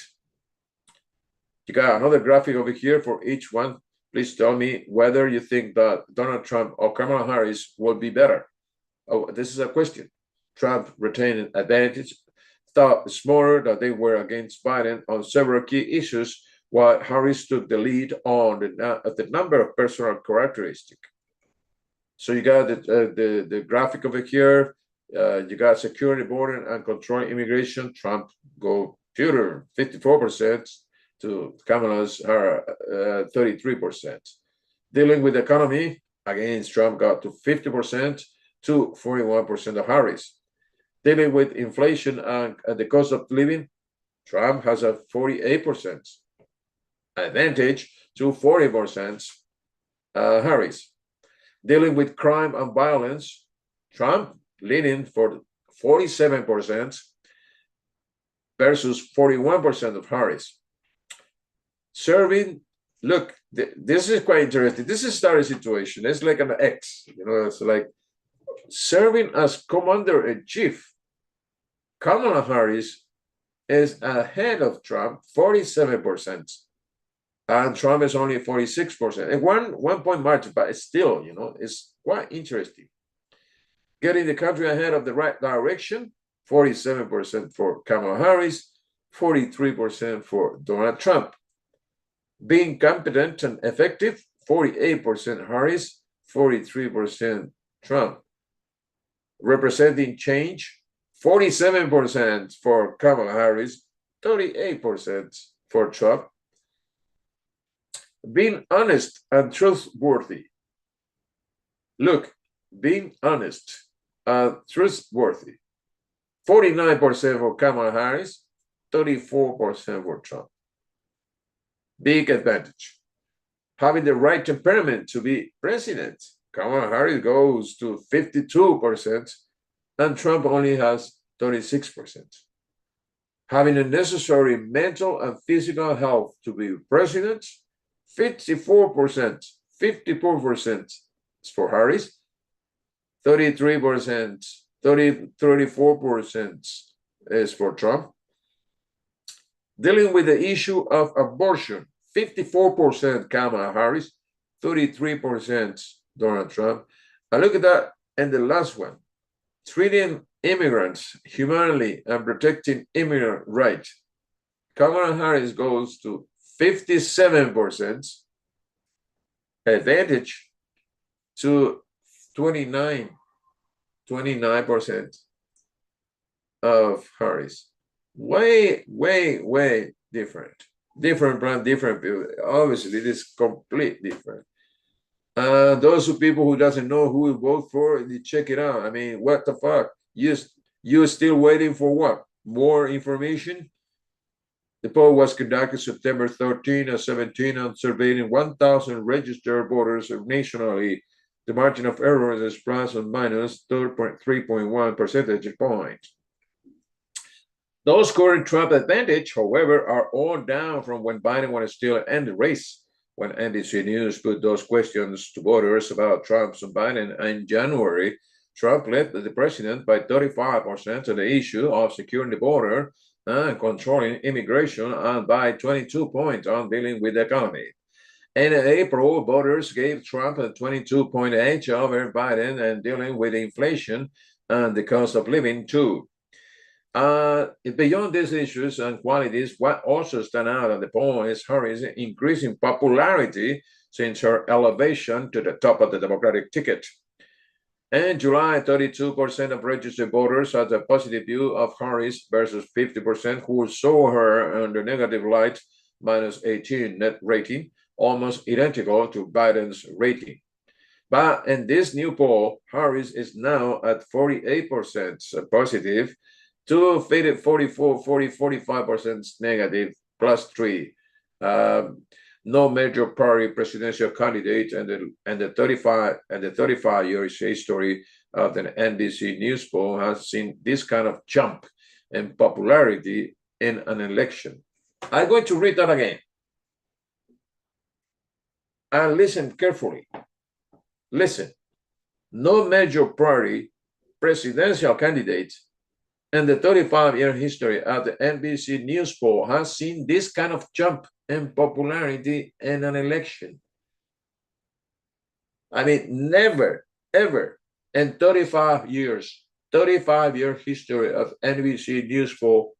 You got another graphic over here for each one. Please tell me whether you think that Donald Trump or Kamala Harris will be better. Oh, this is a question. Trump retained an advantage, thought smaller that they were against Biden on several key issues, while Harris took the lead on the number of personal characteristics. So you got the graphic over here. You got security, border, and controlling immigration. Trump go Peter 54% to Kamala's 33%. Dealing with the economy, against Trump got to 50% to 41% of Harris. Dealing with inflation and the cost of living, Trump has a 48% advantage to 40% Harris. Dealing with crime and violence, Trump leading for 47% versus 41% of Harris. serving. Look, this is quite interesting. This is a starry situation. It's like an X, it's like serving as commander-in-chief. Kamala Harris is ahead of Trump, 47%. And Trump is only 46%. And one point margin, but it's still, it's quite interesting. Getting the country ahead of the right direction, 47% for Kamala Harris, 43% for Donald Trump. Being competent and effective, 48% Harris, 43% Trump. Representing change, 47% for Kamala Harris, 38% for Trump. Being honest and trustworthy. Look, being honest and trustworthy. 49% for Kamala Harris, 34% for Trump. Big advantage. Having the right temperament to be president. Kamala Harris goes to 52%, and Trump only has 36%. Having the necessary mental and physical health to be president, 54%, 54% is for Harris, 33%, 34% is for Trump. Dealing with the issue of abortion, 54% Kamala Harris, 33% Donald Trump. And look at that, and the last one, treating immigrants humanely and protecting immigrant rights. Kamala Harris goes to 57% advantage to 29% of Harris. Way different. Different brand, different people. Obviously, it is completely different. Those people who doesn't know who to vote for, they check it out. I mean, what the fuck? You're still waiting for what? More information? The poll was conducted September 13 and 17 and surveying 1,000 registered voters nationally. The margin of error is plus or minus 3.1 percentage points. Those current Trump advantage, however, are all down from when Biden was still in the race. When NBC News put those questions to voters about Trump and Biden in January, Trump led the president by 35% on the issue of securing the border and controlling immigration, and by 22 points on dealing with the economy. In April, voters gave Trump a 22-point edge over Biden and dealing with inflation and the cost of living too. Beyond these issues and qualities, what also stand out on the poll is Harris' increasing popularity since her elevation to the top of the Democratic ticket. In July, 32% of registered voters had a positive view of Harris versus 50% who saw her under negative light, minus 18 net rating, almost identical to Biden's rating. But in this new poll, Harris is now at 48% positive, to 45% negative, plus 3. No major party presidential candidate and the 35 years history of the NBC News poll has seen this kind of jump in popularity in an election. I'm going to read that again. And listen carefully. Listen. No major party presidential candidate in the 35-year history of the NBC News poll has seen this kind of jump in popularity in an election. I mean, never, ever in 35-year history of NBC News poll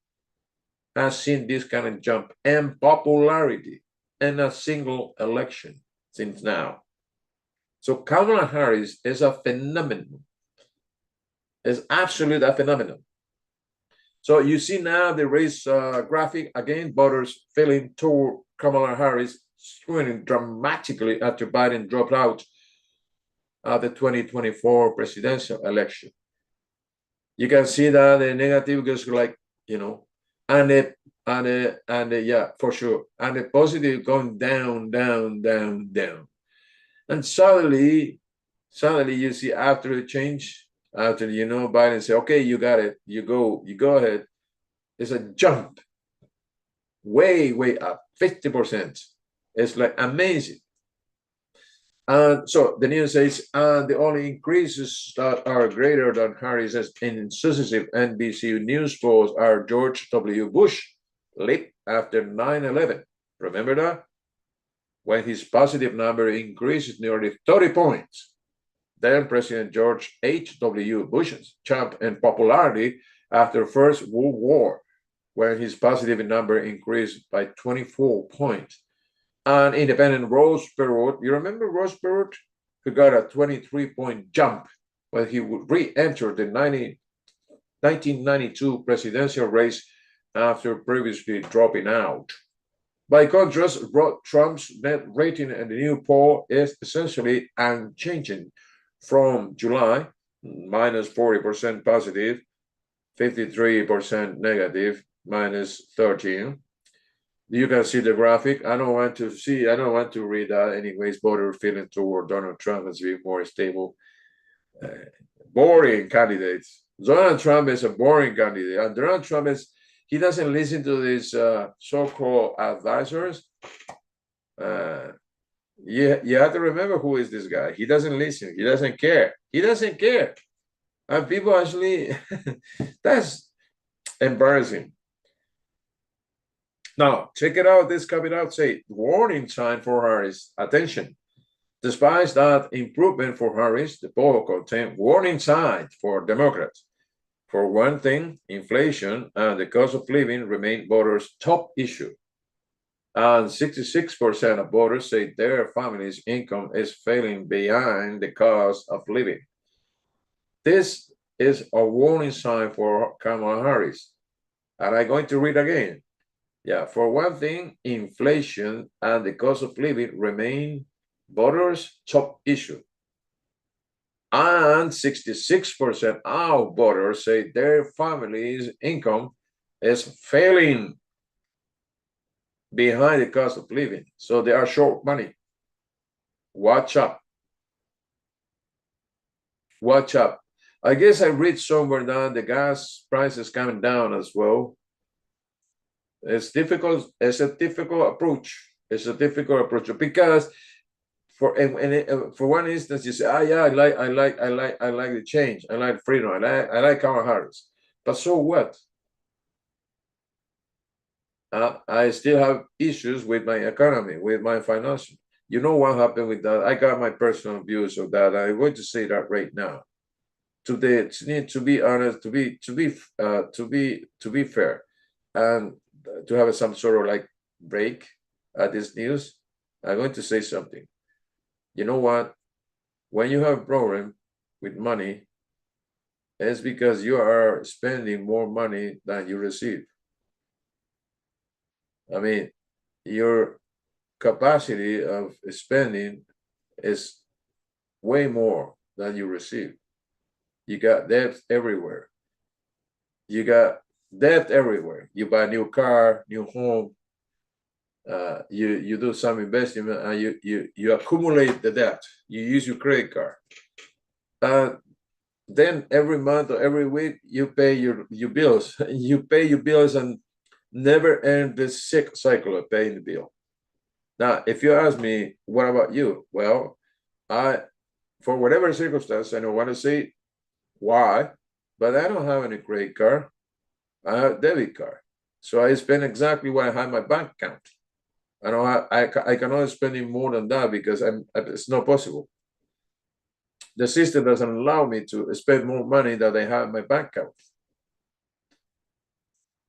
has seen this kind of jump in popularity in a single election since now. So Kamala Harris is a phenomenon. Is absolutely a phenomenon. So you see now the race graphic, again, voters feeling toward Kamala Harris, swinging dramatically after Biden dropped out of the 2024 presidential election. You can see that the negative goes like, and yeah, for sure. And the positive going down. And suddenly you see after the change, after, Biden say, okay, you got it. You go ahead. It's a jump way up 50%. It's like amazing. And so the news says, and the only increases that are greater than Harris in successive NBC News polls are George W. Bush leap after 9/11. Remember that? When his positive number increases nearly 30 points. Then President George H.W. Bush's jump in popularity after First World War, when his positive number increased by 24 points. And independent Ross Perot, you remember Ross Perot, who got a 23-point jump when he would re-enter the 1992 presidential race after previously dropping out. By contrast, Trump's net rating in the new poll is essentially unchanging from July, minus 40% positive, 53% negative, minus 13. You can see the graphic. I don't want to read that anyways. Voter feeling toward Donald Trump as being more stable. Boring candidates. Donald Trump is a boring candidate. And Donald Trump he doesn't listen to these so-called advisors. You have to remember who is this guy. He doesn't listen. He doesn't care. He doesn't care. And people actually, that's embarrassing. Now, check it out. This coming out say, warning sign for Harris. Attention. Despite that improvement for Harris, the poll contained warning signs for Democrats. For one thing, inflation and the cost of living remain voters' top issue. And 66% of voters say their family's income is falling behind the cost of living. This is a warning sign for Kamala Harris. And I'm going to read again. Yeah, for one thing, inflation and the cost of living remain voters' top issue. And 66% of voters say their family's income is failing behind the cost of living. So they are short money. Watch out. Watch out. I guess I read somewhere that the gas price is coming down as well. It's difficult. It's a difficult approach. It's a difficult approach because for one instance, you say, yeah, I like the change. I like freedom. I like Kamala Harris. But so what? I still have issues with my economy, with my financial. You know what happened with that? I got my personal views of that. I'm going to say that right now. To be honest, to be fair, and to have some sort of like break at this news, I'm going to say something. You know what? When you have a problem with money, it's because you are spending more money than you receive. I mean, your capacity of spending is way more than you receive. You got debt everywhere. You got debt everywhere. You buy a new car, new home. You do some investment and you accumulate the debt. You use your credit card. Then every month or every week you pay your bills. You pay your bills and never end this cycle of paying the bill. Now, if you ask me, what about you? Well, for whatever circumstance, I don't want to say why, but I don't have any credit card. I have debit card. So I spend exactly what I have in my bank account. I cannot spend any more than that because it's not possible. The system doesn't allow me to spend more money than I have in my bank account.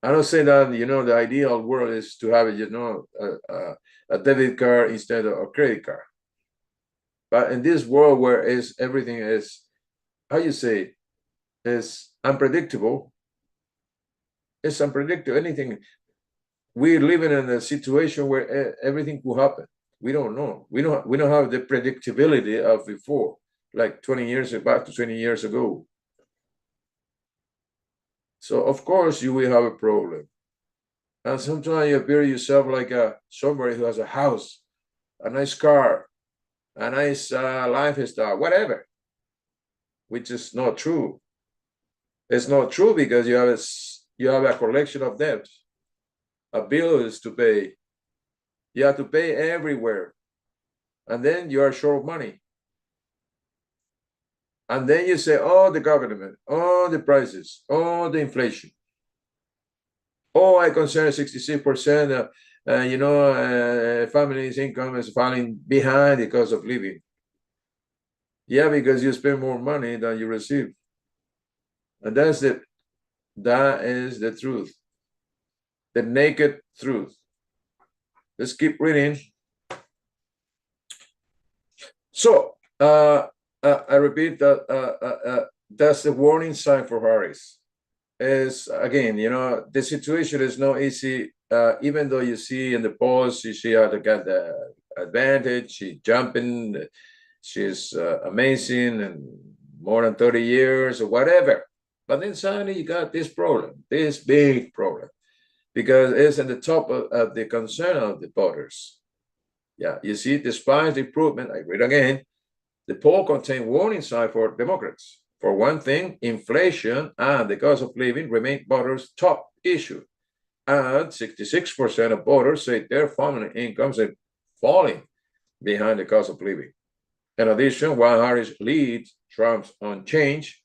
I don't say that, the ideal world is to have, a debit card instead of a credit card. But in this world where everything is, how you say, is unpredictable, it's unpredictable. Anything, we're living in a situation where everything could happen. We don't know. We don't have the predictability of before, like 20 years ago. So of course you will have a problem. And sometimes you appear yourself like somebody who has a house, a nice car, a nice lifestyle, whatever, which is not true. It's not true because you have a collection of debts, bills to pay, You have to pay everywhere. And then you are short of money. And then you say, oh, the government, oh, the prices, oh, the inflation. Oh, I consider 66%, family's income is falling behind the cost of living. Yeah, because you spend more money than you receive. And that is the truth, the naked truth. Let's keep reading. So I repeat that that's the warning sign for Harris. Is again, the situation is not easy. Even though you see in the polls, you see how to get the advantage. She's jumping. She's amazing and more than 30 years or whatever. But then suddenly you got this problem, this big problem, because it's at the top of the concern of the voters. Yeah, you see, despite the improvement, I read again, the poll contained warning signs for Democrats. For one thing, inflation and the cost of living remain voters' top issue. And 66% of voters say their family incomes are falling behind the cost of living. In addition, while Harris leads Trump's on change,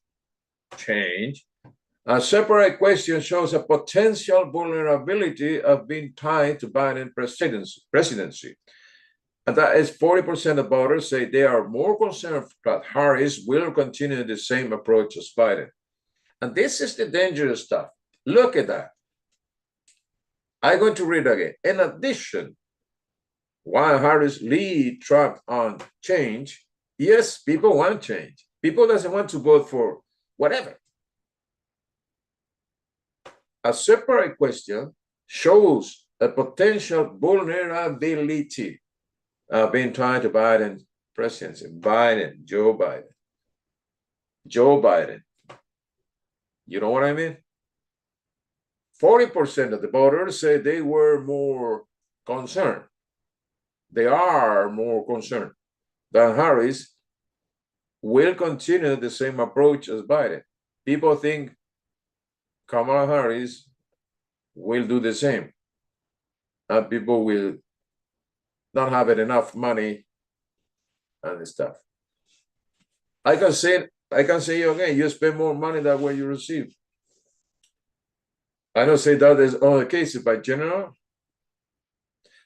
a separate question shows a potential vulnerability of being tied to Biden's presidency. And that is 40% of voters say they are more concerned that Harris will continue the same approach as Biden. And this is the dangerous stuff. Look at that. I'm going to read again. In addition, while Harris lead Trump on change, yes, people want change. People doesn't want to vote for whatever. A separate question shows a potential vulnerability being tied to Biden's presidency. Joe Biden. You know what I mean? 40% of the voters say they were more concerned. They are more concerned that Harris will continue the same approach as Biden. People think Kamala Harris will do the same. And people will not have enough money and stuff. I can say again, you spend more money than what you receive. I don't say that is all the cases, but general,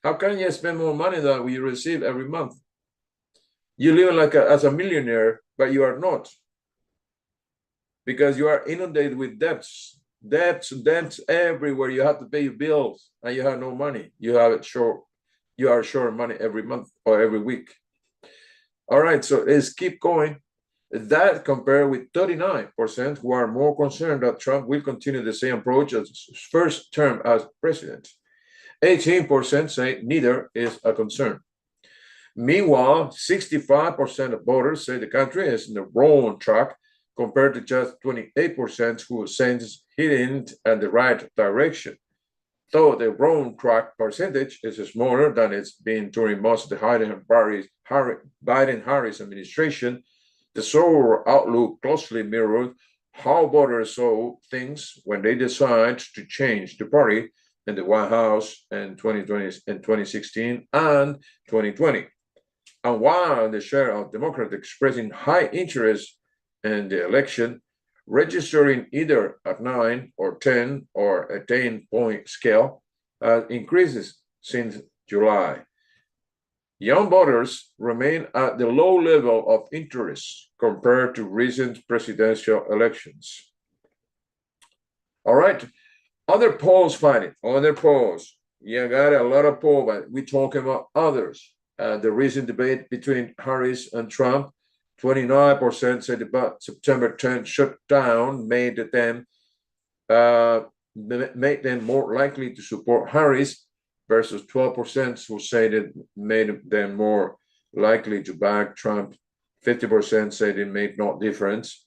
how can you spend more money than we receive every month? You live like as a millionaire, but you are not, because you are inundated with debts everywhere. You have to pay your bills, and you have no money. You are short money every month or every week. All right, so let's keep going. That compared with 39% who are more concerned that Trump will continue the same approach as his first term as president. 18% say neither is a concern. Meanwhile, 65% of voters say the country is in the wrong track, compared to just 28% who sense heading in the right direction. Though the wrong track percentage is smaller than it's been during most of the Biden-Harris administration, the sober outlook closely mirrored how voters saw things when they decided to change the party in the White House in 2016 and 2020. And while the share of Democrats expressing high interest in the election, registering either at 9 or 10 or a 10-point scale, increases since July. Young voters remain at the low level of interest compared to recent presidential elections. All right, other polls finding, other polls. You got a lot of polls, but we're talking about others. The recent debate between Harris and Trump, 29% said about September 10th shutdown made them more likely to support Harris, versus 12% who said it made them more likely to back Trump. 50% said it made no difference.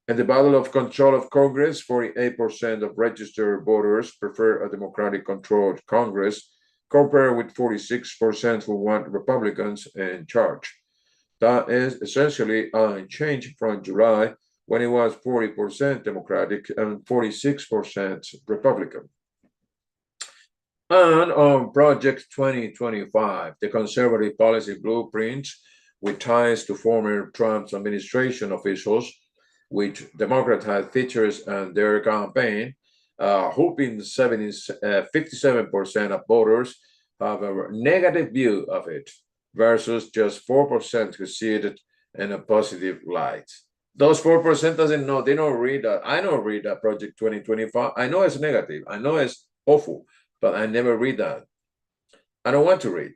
In the battle of control of Congress, 48% of registered voters prefer a Democratic-controlled Congress, compared with 46% who want Republicans in charge. That is essentially unchanged from July, when it was 40% Democratic and 46% Republican. And on Project 2025, the conservative policy blueprint with ties to former Trump administration officials, which Democrats had features on their campaign, hoping 57% of voters have a negative view of it, versus just 4% who see it in a positive light. Those 4% doesn't know, they don't read that. I don't read that Project 2025. I know it's negative. I know it's awful, but I never read that. I don't want to read.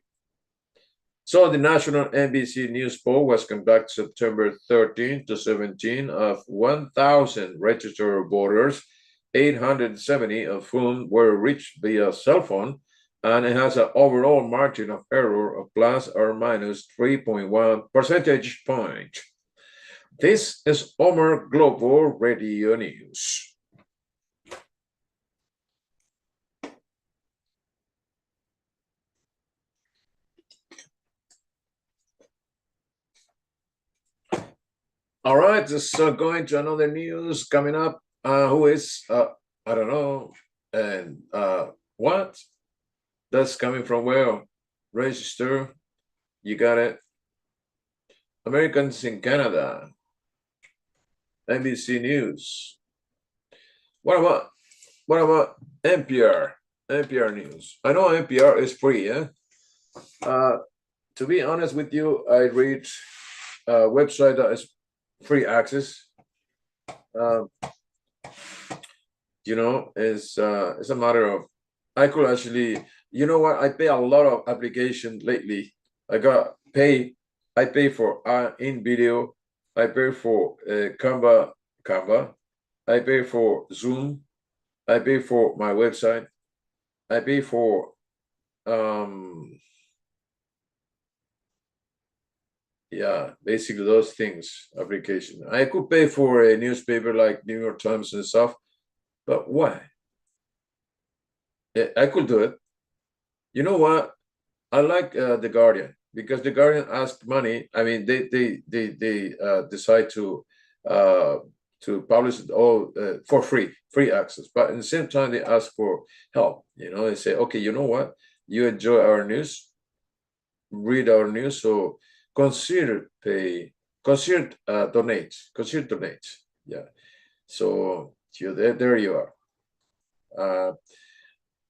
So the national NBC News poll was conducted September 13 to 17 of 1,000 registered voters, 870 of whom were reached via cell phone, and it has an overall margin of error of plus or minus 3.1 percentage point. This is Omer Global Radio News. All right, so going to another news coming up. Who is I don't know, and what? That's coming from where? Register. You got it. Americans in Canada. NBC News. What about NPR? NPR News. I know NPR is free, yeah. To be honest with you, I read a website that is free access. Uh, it's a matter of I could actually, you know what? I pay a lot of application lately. I pay for in video. I pay for Canva. I pay for Zoom. I pay for my website. I pay for yeah, basically those things application. I could pay for a newspaper like New York Times and stuff, but why? I could do it. You know what? I like the Guardian because the Guardian ask money. I mean, they decide uh, to publish it all for free access. But at the same time, they ask for help. They say, okay, you know what? You enjoy our news, read our news, so consider donate. Yeah. So there you are.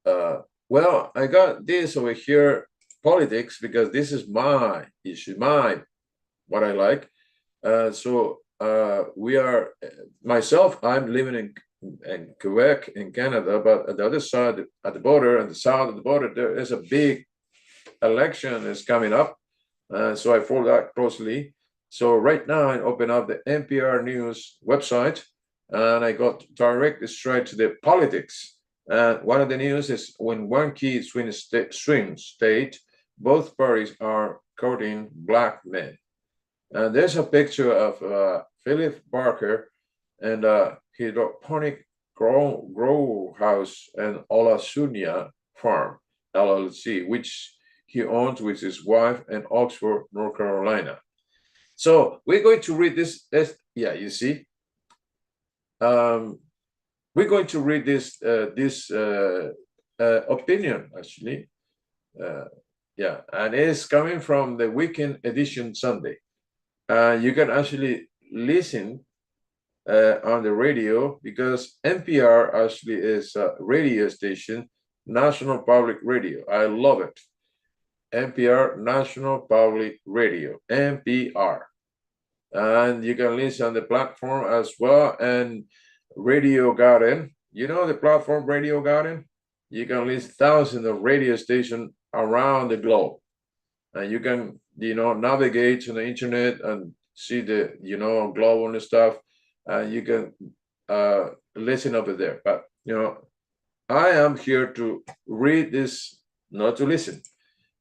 Uh, well, I got this over here, politics, because this is my issue, what I like. We are myself. I'm living in Quebec, in Canada, but at the other side, at the border, at the south of the border, there is a big election is coming up. So I follow that closely. So right now, I open up the NPR News website, and I got direct straight to the politics. And one of the news is when one key swing state, both parties are courting black men. And there's a picture of Philip Barker and hydroponic grow house and Olasunia Farm LLC, which he owns with his wife in Oxford, North Carolina. So we're going to read this. Yeah, you see. We're going to read this opinion actually. Yeah, and it's coming from the Weekend Edition Sunday. You can actually listen on the radio because NPR actually is a radio station, National Public Radio. I love it. NPR, National Public Radio, NPR. And you can listen on the platform as well. And Radio Garden, you know the platform Radio Garden? You can listen thousands of radio stations around the globe. And you can, navigate to the internet and see the, globe and stuff. And you can listen over there. But, I am here to read this, not to listen.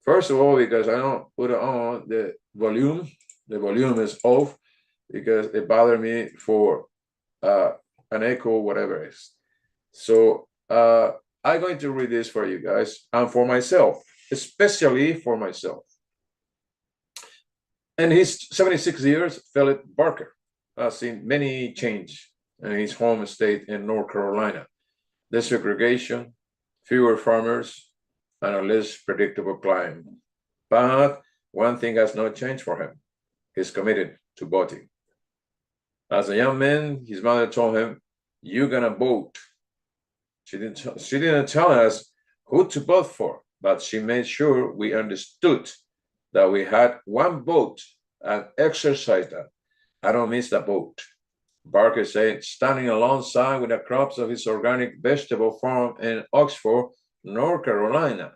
First of all, because I don't put on the volume. The volume is off because it bothered me for an echo, whatever it is. So I'm going to read this for you guys and for myself, especially for myself. And his 76 years, Philip Barker has seen many change in his home state in North Carolina. Desegregation, fewer farmers, and a less predictable climb. But one thing has not changed for him. He's committed to voting. As a young man, his mother told him, "You're gonna vote." She didn't tell us who to vote for, but she made sure we understood that we had one vote and exercised that. I don't miss that vote. Barker said, standing alongside with the crops of his organic vegetable farm in Oxford, North Carolina.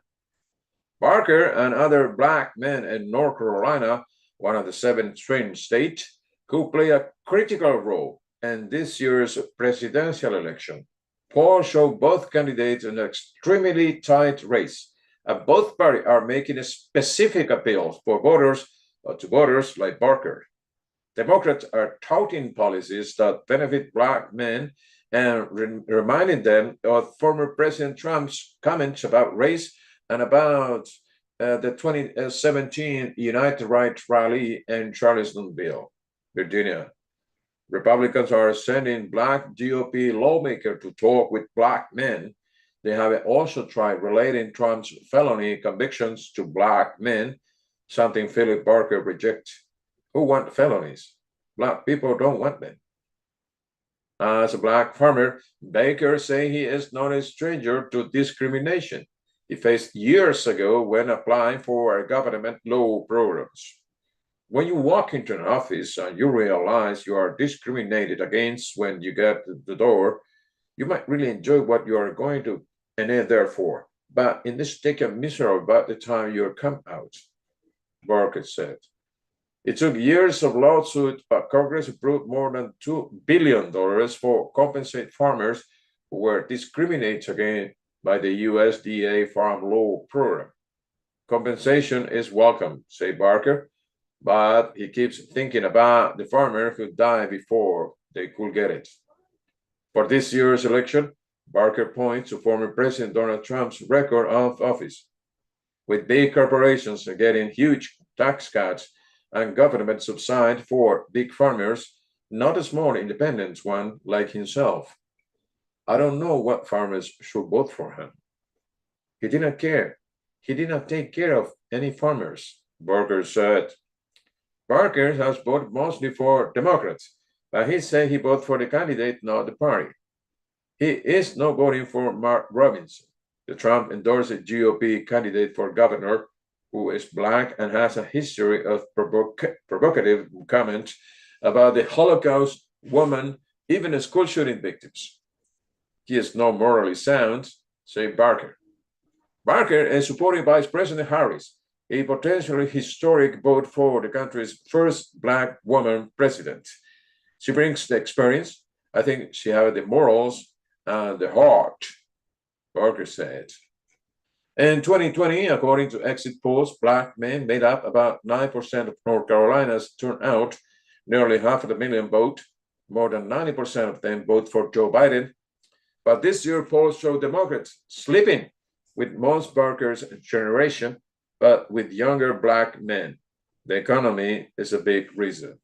Barker and other black men in North Carolina, one of the 7 swing states, could play a critical role in this year's presidential election. Polls show both candidates in an extremely tight race, and both parties are making specific appeals for voters to voters like Barker. Democrats are touting policies that benefit black men and reminding them of former President Trump's comments about race and about the 2017 United Rights rally in Charlottesville, Virginia. Republicans are sending black GOP lawmakers to talk with black men. They have also tried relating Trump's felony convictions to black men, something Philip Barker rejects. Who want felonies? Black people don't want them. As a black farmer, Baker says he is not a stranger to discrimination. He faced years ago when applying for government law programs. When you walk into an office and you realize you are discriminated against when you get to the door, you might really enjoy what you are going to and there for. But in this take a miserable by the time you come out, Barker said. It took years of lawsuits, but Congress approved more than $2 billion for compensate farmers who were discriminated against by the USDA Farm Law Program. Compensation is welcome, said Barker, but he keeps thinking about the farmer who died before they could get it. For this year's election, Barker points to former President Donald Trump's record of office, with big corporations getting huge tax cuts and government subsidy for big farmers, not a small independent one like himself. I don't know what farmers should vote for him. He didn't care. He did not take care of any farmers, Barker said. Barker has voted mostly for Democrats, but he said he voted for the candidate, not the party. He is not voting for Mark Robinson, the Trump endorsed GOP candidate for governor, who is black and has a history of provocative comments about the Holocaust, women, even school shooting victims. He is not morally sound, said Barker. Barker is supporting Vice President Harris, a potentially historic vote for the country's first black woman president. She brings the experience. I think she has the morals and the heart, Barker said. In 2020, according to exit polls, black men made up about 9% of North Carolina's turnout, nearly 500,000 vote. More than 90% of them vote for Joe Biden. But this year, polls show Democrats slipping with most Barker's generation, but with younger black men. The economy is a big reason.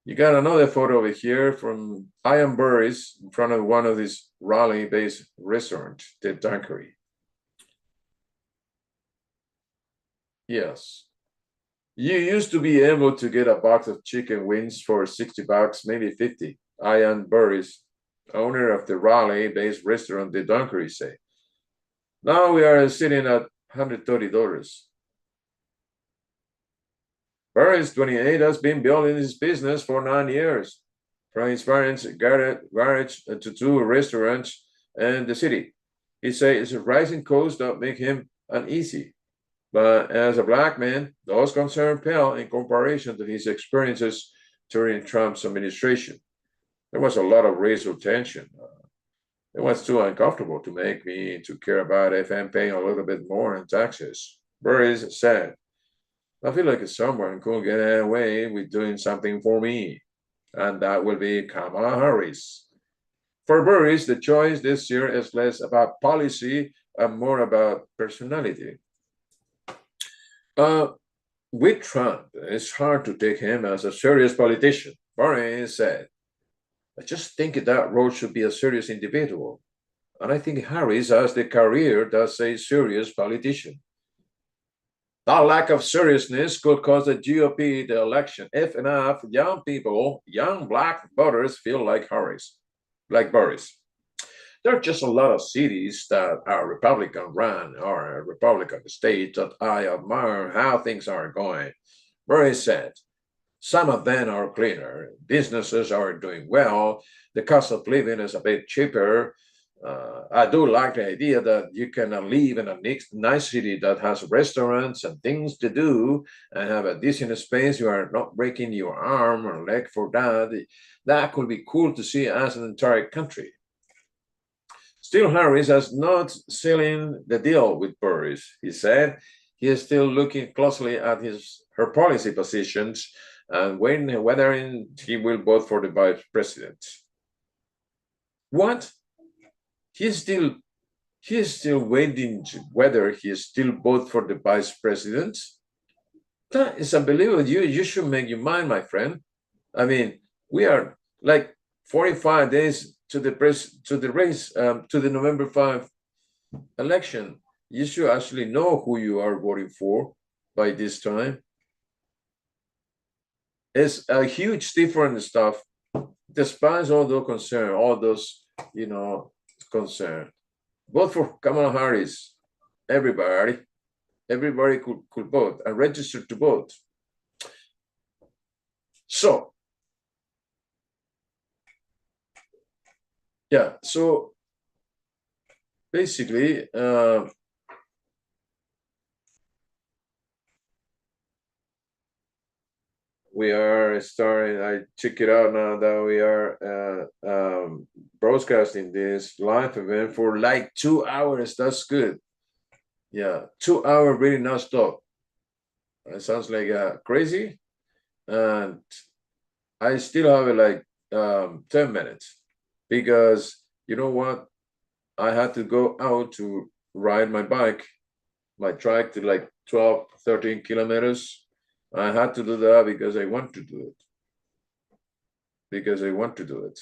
You got another photo over here from Ian Burris in front of one of these Raleigh-based restaurants, the Dunkery. Yes. You used to be able to get a box of chicken wings for $60, maybe 50. Ian Burris, owner of the Raleigh-based restaurant, the Dunkery, say. Now we are sitting at $130. Burris, 28, has been building his business for 9 years. From his parents' garage to 2 restaurants in the city. He says it's a rising cost that make him uneasy. But as a black man, those concerns pale in comparison to his experiences during Trump's administration. There was a lot of racial tension. It was too uncomfortable to make me to care about if I'm paying a little bit more in taxes. Burris said, I feel like someone could get away with doing something for me, and that will be Kamala Harris. For Burris, the choice this year is less about policy and more about personality. With Trump, it's hard to take him as a serious politician, Burris said. I just think that Rose should be a serious individual. And I think Harris has the career that's a serious politician. That lack of seriousness could cost the GOP the election if enough young people, young black voters, feel like Harris, like Boris. There are just a lot of cities that are Republican run or Republican states that I admire how things are going. Very sad. Some of them are cleaner. Businesses are doing well. The cost of living is a bit cheaper. I do like the idea that you can live in a nice city that has restaurants and things to do and have a decent space. You are not breaking your arm or leg for that. That could be cool to see as an entire country. Still, Harris has not sealing the deal with Boris. He said he is still looking closely at her policy positions and whether he will vote for the vice president. What? He's still he's still waiting to whether he still vote for the vice president. That is unbelievable. You should make your mind, my friend. I mean, we are like 45 days to the race to the November 5 election. You should actually know who you are voting for by this time. It's a huge different stuff. Despite all those concern, all those concern. Vote for Kamala Harris. Everybody, everybody could vote and register to vote. So yeah, so basically, we are starting. I check it out now that we are broadcasting this live event for like 2 hours. That's good. Yeah, 2 hour really non-stop. It sounds like crazy, and I still have like 10 minutes because you know what? I had to go out to ride my bike, my trike to like 12, 13 kilometers. I had to do that because I want to do it. Because I want to do it.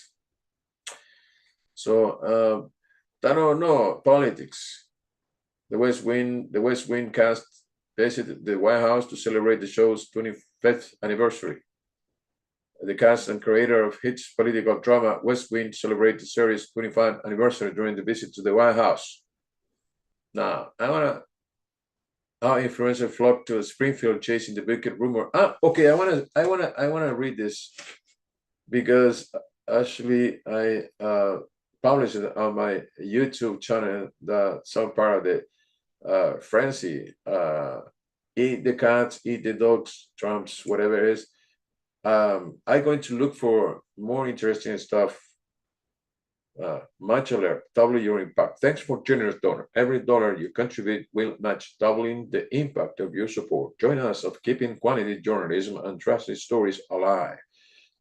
So I don't know politics. The West Wing cast visited the White House to celebrate the show's 25th anniversary. The cast and creator of hits political drama West Wing celebrated the series' 25th anniversary during the visit to the White House. Now, I wanna how influencers flock to Springfield chasing the wicked rumor. Okay, I wanna read this because actually I published it on my YouTube channel that some part of the frenzy. Eat the cats, eat the dogs, Trumps, whatever it is. I'm going to look for more interesting stuff. Much alert, double your impact. Thanks for generous donor. Every dollar you contribute will match doubling the impact of your support. Join us of keeping quality journalism and trusted stories alive.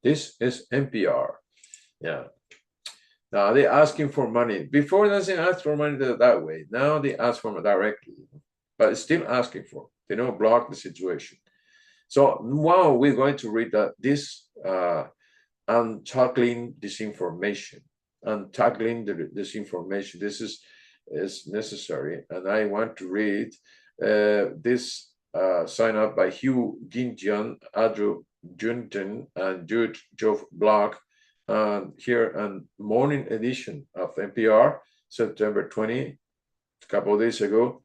This is NPR. Yeah. Now they're asking for money. Before they didn't ask for money that way. Now they ask for money directly, but still asking for. They don't block the situation. So now we're going to read this on tackling disinformation. On tackling the disinformation. This is necessary, and I want to read this sign up by Hugh Gintian, Andrew Junton, and Jude Jove Block here on morning edition of NPR, September 20, a couple of days ago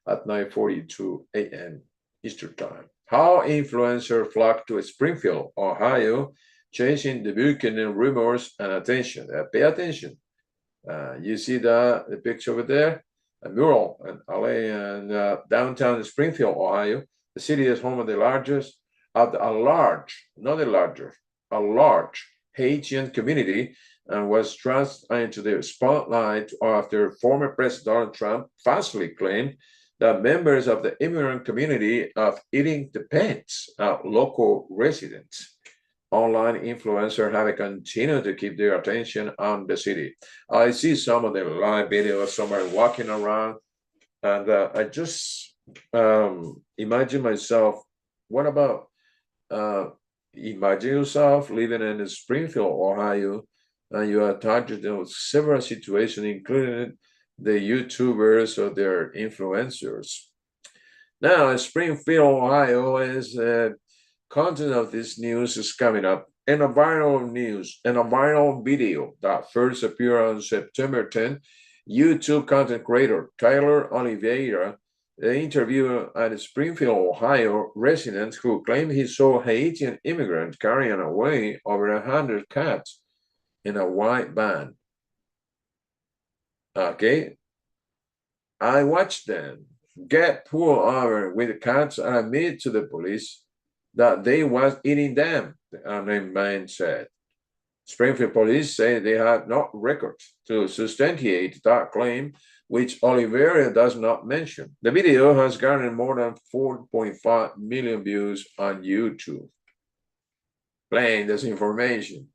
at 9:42 a.m. Eastern Time. How influencers flock to Springfield, Ohio, chasing the Buchanan rumors and attention. Pay attention. You see the picture over there? A mural in LA and downtown Springfield, Ohio. The city is home of the largest, of a large, not a larger, a large Haitian community and was thrust into the spotlight after former President Donald Trump falsely claimed that members of the immigrant community of eating the pets of local residents. Online influencers have continued to keep their attention on the city. I see some of the live videos, somewhere walking around, and I just imagine myself. What about imagine yourself living in Springfield, Ohio, and you are touched on several situations, including the YouTubers or their influencers. Now, Springfield, Ohio is content of this news is coming up. In a viral video that first appeared on September 10th, YouTube content creator Tyler Oliveira interviewed a Springfield, Ohio resident who claimed he saw Haitian immigrants carrying away over 100 cats in a white van. Okay, I watched them get pulled over with the cats and admit to the police that they was eating them, the unnamed man said. Springfield police say they have no records to substantiate that claim, which Oliveira does not mention. The video has garnered more than 4.5 million views on YouTube. Plain disinformation.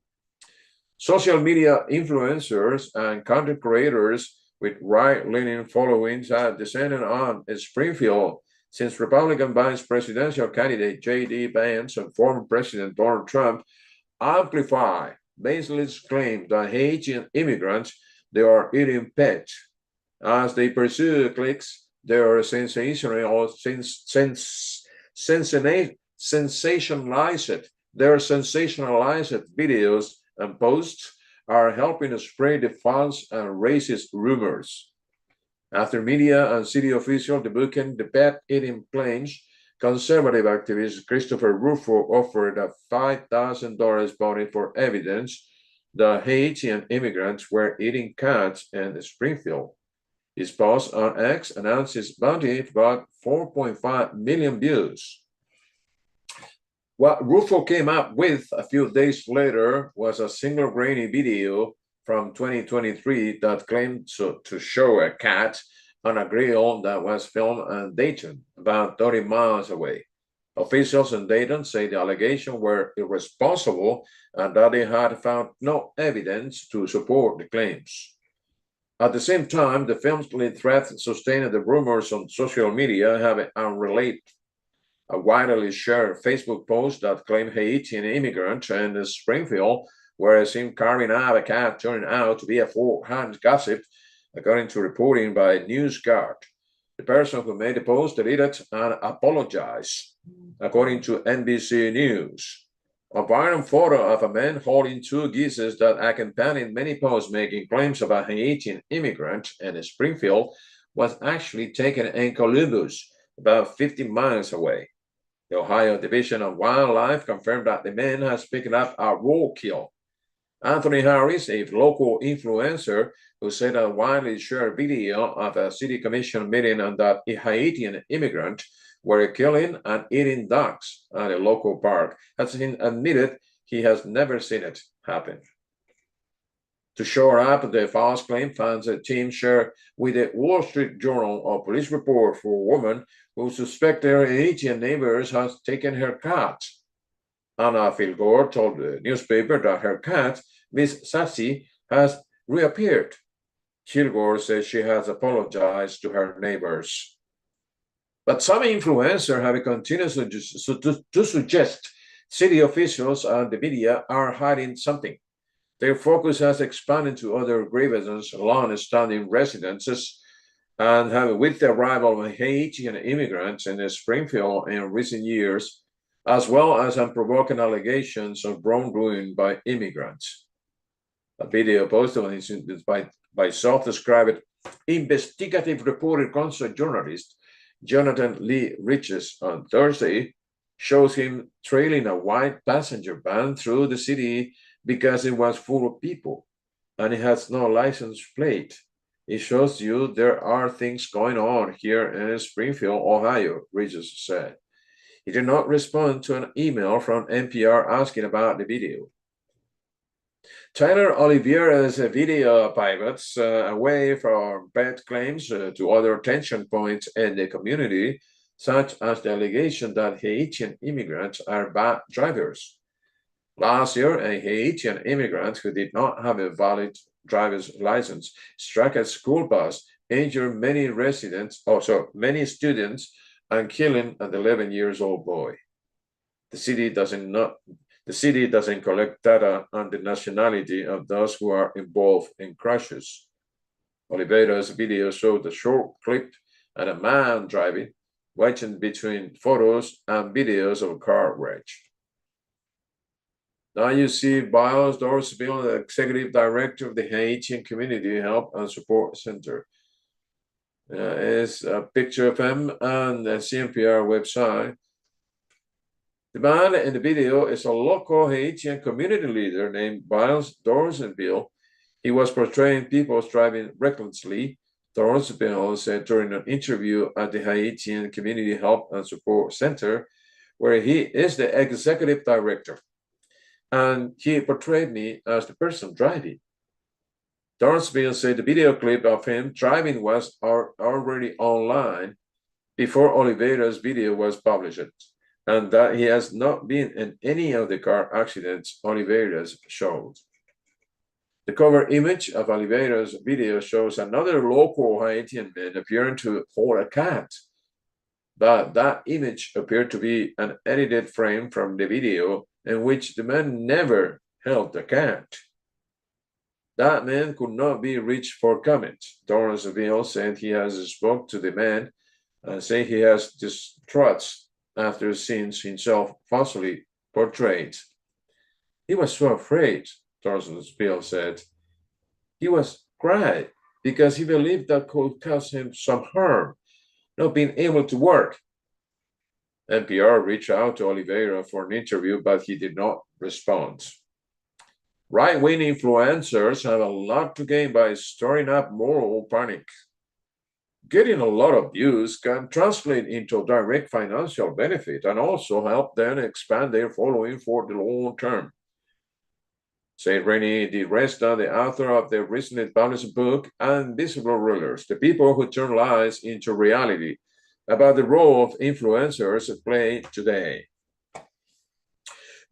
Social media influencers and content creators with right-leaning followings have descended on Springfield since Republican vice presidential candidate J.D. Vance and former President Donald Trump amplify baseless claims that Haitian immigrants they are eating pets. As they pursue clicks, their sensationalized videos and posts are helping to spread the false and racist rumors. After media and city officials debunking the pet-eating claims, conservative activist Christopher Rufo offered a $5,000 bounty for evidence that Haitian immigrants were eating cats in Springfield. His post on X announced his bounty got 4.5 million views. What Rufo came up with a few days later was a single grainy video from 2023 that claimed to show a cat on a grill that was filmed in Dayton, about 30 miles away. Officials in Dayton say the allegations were irresponsible and that they had found no evidence to support the claims. At the same time, the film's lead threat sustained the rumors on social media have unrelated. A widely shared Facebook post that claimed Haitian immigrants in Springfield were seen carrying out a cat turned out to be a forehand gossip, according to reporting by NewsGuard. The person who made the post deleted and apologized, according to NBC News. A viral photo of a man holding two geese that accompanied many posts making claims about Haitian immigrants in Springfield was actually taken in Columbus, about 50 miles away. The Ohio Division of Wildlife confirmed that the man has picked up a roadkill. Anthony Harris, a local influencer who said a widely shared video of a city commission meeting on that Haitian immigrant were killing and eating dogs at a local park, has admitted he has never seen it happen. To shore up the false claim, fans a team shared with the Wall Street Journal a police report for a woman who suspects their Haitian neighbors has taken her cat. Anna Filgore told the newspaper that her cat, Miss Sassy, has reappeared. Kilgore says she has apologized to her neighbors. But some influencers have continued to suggest city officials and the media are hiding something. Their focus has expanded to other grievances, long-standing residences, and have, with the arrival of Haitian immigrants in Springfield in recent years, as well as unprovoked allegations of wrongdoing by immigrants. A video posted by self-described investigative reporter concert journalist Jonathan Lee Riches on Thursday shows him trailing a white passenger van through the city because it was full of people and it has no license plate. It shows you there are things going on here in Springfield, Ohio, Riches said. He did not respond to an email from NPR asking about the video. Tyler Oliveira's video pivots away from bad claims to other tension points in the community, such as the allegation that Haitian immigrants are bad drivers. Last year, a Haitian immigrant who did not have a valid driver's license struck a school bus, injured many students, and killing an 11-year-old boy. The city The city doesn't collect data on the nationality of those who are involved in crashes. Oliveira's video showed a short clip of a man driving, wedging between photos and videos of a car wreck. Now you see Biles Dorsville, the executive director of the Haitian Community Help and Support Center. Is a picture of him on the CNPR website. The man in the video is a local Haitian community leader named Biles Dorsville. He was portraying people driving recklessly. Dorsville said during an interview at the Haitian Community Help and Support Center, where he is the executive director. And he portrayed me as the person driving. Dorsville said the video clip of him driving was already online before Oliveira's video was published, and that he has not been in any of the car accidents Oliveira's showed. The cover image of Oliveira's video shows another local Haitian man appearing to hold a cat, but that image appeared to be an edited frame from the video in which the man never held the cat. That man could not be reached for comment. Dorsville said he has spoke to the man and say he has distrust after seeing himself falsely portrayed. He was so afraid, Dorsville said. He was cried because he believed that could cause him some harm, not being able to work. NPR reached out to Oliveira for an interview, but he did not respond. Right-wing influencers have a lot to gain by stirring up moral panic. Getting a lot of views can translate into direct financial benefit and also help them expand their following for the long term. Said Rennie DiResta, the author of the recently published book, Invisible Rulers, The People Who Turn Lies into Reality, about the role of influencers play today.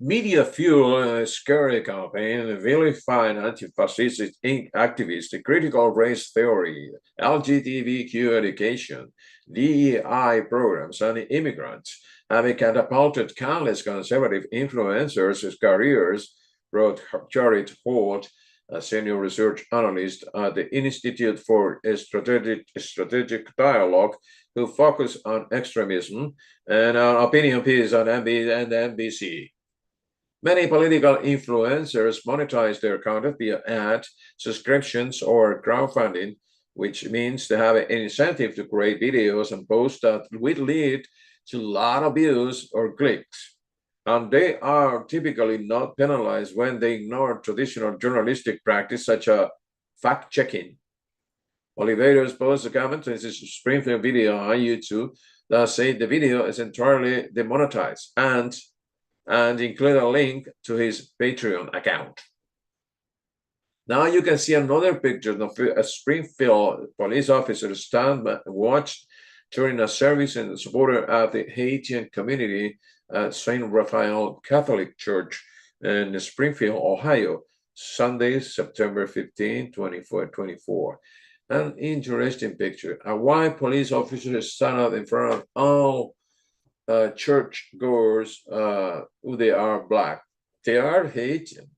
Media fuel a scary campaign vilified anti-fascist activists, critical race theory, LGBTQ education, DEI programs, and immigrants have catapulted countless conservative influencers' careers, wrote Jared Holt, a senior research analyst at the Institute for Strategic Dialogue, who focus on extremism and on opinion pieces on NBC. Many political influencers monetize their content via ad, subscriptions, or crowdfunding, which means they have an incentive to create videos and posts that will lead to a lot of views or clicks. And they are typically not penalized when they ignore traditional journalistic practice such as fact-checking. Oliveira's post a comment in his Springfield video on YouTube that said the video is entirely demonetized and include a link to his Patreon account. Now you can see another picture of a Springfield police officer stand watched during a service in support of the Haitian community at St. Raphael Catholic Church in Springfield, Ohio, Sunday, September 15, 2024. An interesting picture. A white police officer stand up in front of all church goers who they are black. They are Haitian.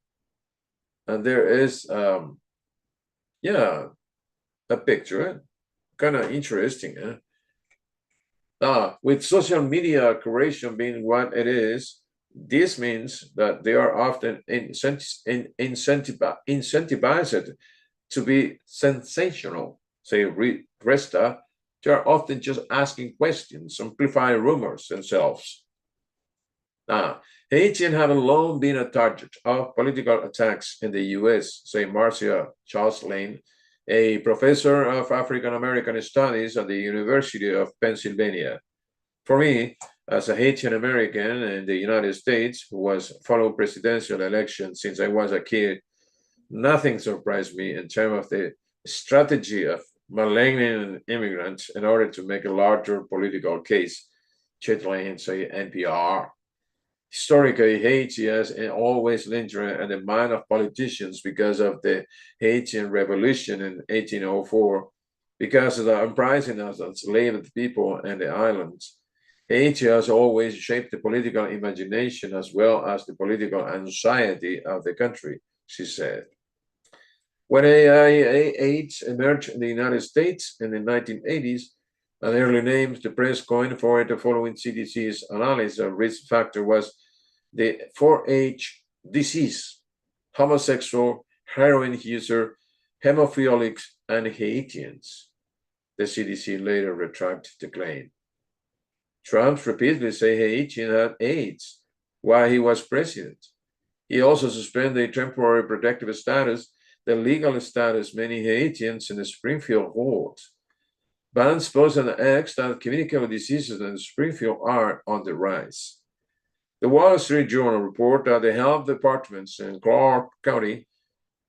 And there is, a picture, kind of interesting. With social media curation being what it is, this means that they are often incentivized to be sensational. Say, Resta, they are often just asking questions, simplifying rumors themselves. Haitians have long been a target of political attacks in the U.S., say Marcia Charles Lane, a professor of African American studies at the University of Pennsylvania. For me, as a Haitian American in the United States who was following presidential elections since I was a kid, nothing surprised me in terms of the strategy of maligning immigrants in order to make a larger political case, Chet Lane say NPR. Historically, Haiti has always lingered in the mind of politicians because of the Haitian Revolution in 1804, because of the uprising of enslaved people in the islands. Haiti has always shaped the political imagination as well as the political anxiety of the country, she said. When AIDS emerged in the United States in the 1980s, an early name the press coined for it following CDC's analysis of risk factor was the 4H disease, homosexual, heroin user, hemophilics, and Haitians. The CDC later retracted the claim. Trump repeatedly said Haitian had AIDS while he was president. He also suspended a temporary protective status, the legal status many Haitians in the Springfield hold. Bans pose an X that communicable diseases in Springfield are on the rise. The Wall Street Journal reported that the health departments in Clark County,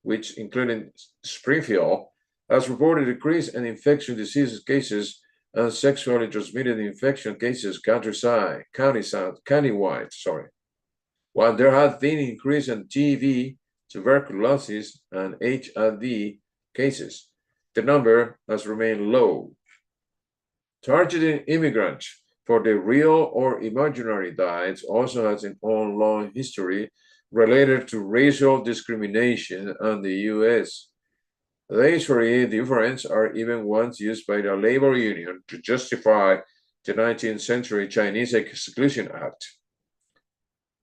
which including Springfield, has reported a decrease in infectious diseases cases and sexually transmitted infection cases countywide. While there has been an increase in TB, tuberculosis, and HIV cases, the number has remained low. Targeting immigrants for the real or imaginary diets also has its own long history related to racial discrimination in the U.S. These very differences are even ones used by the labor union to justify the 19th century Chinese Exclusion Act.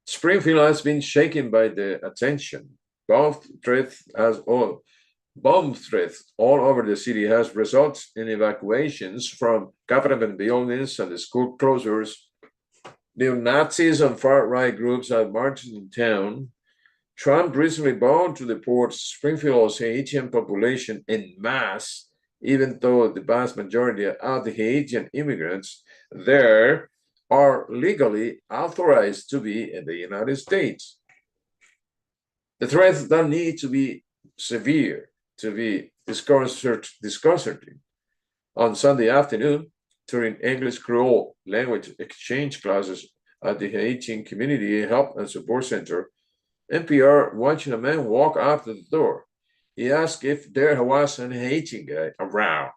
Springfield has been shaken by the attention. Bomb threats all over the city has resulted in evacuations from government buildings and the school closures. Neo-Nazis and far-right groups have marched in town. Trump recently vowed to deport Springfield's Haitian population en masse, even though the vast majority of the Haitian immigrants there are legally authorized to be in the United States. The threats don't need to be severe to be disconcerting. On Sunday afternoon, during English Creole language exchange classes at the Haitian Community Help and Support Center, NPR watching a man walk out the door. He asked if there was an Haitian guy around.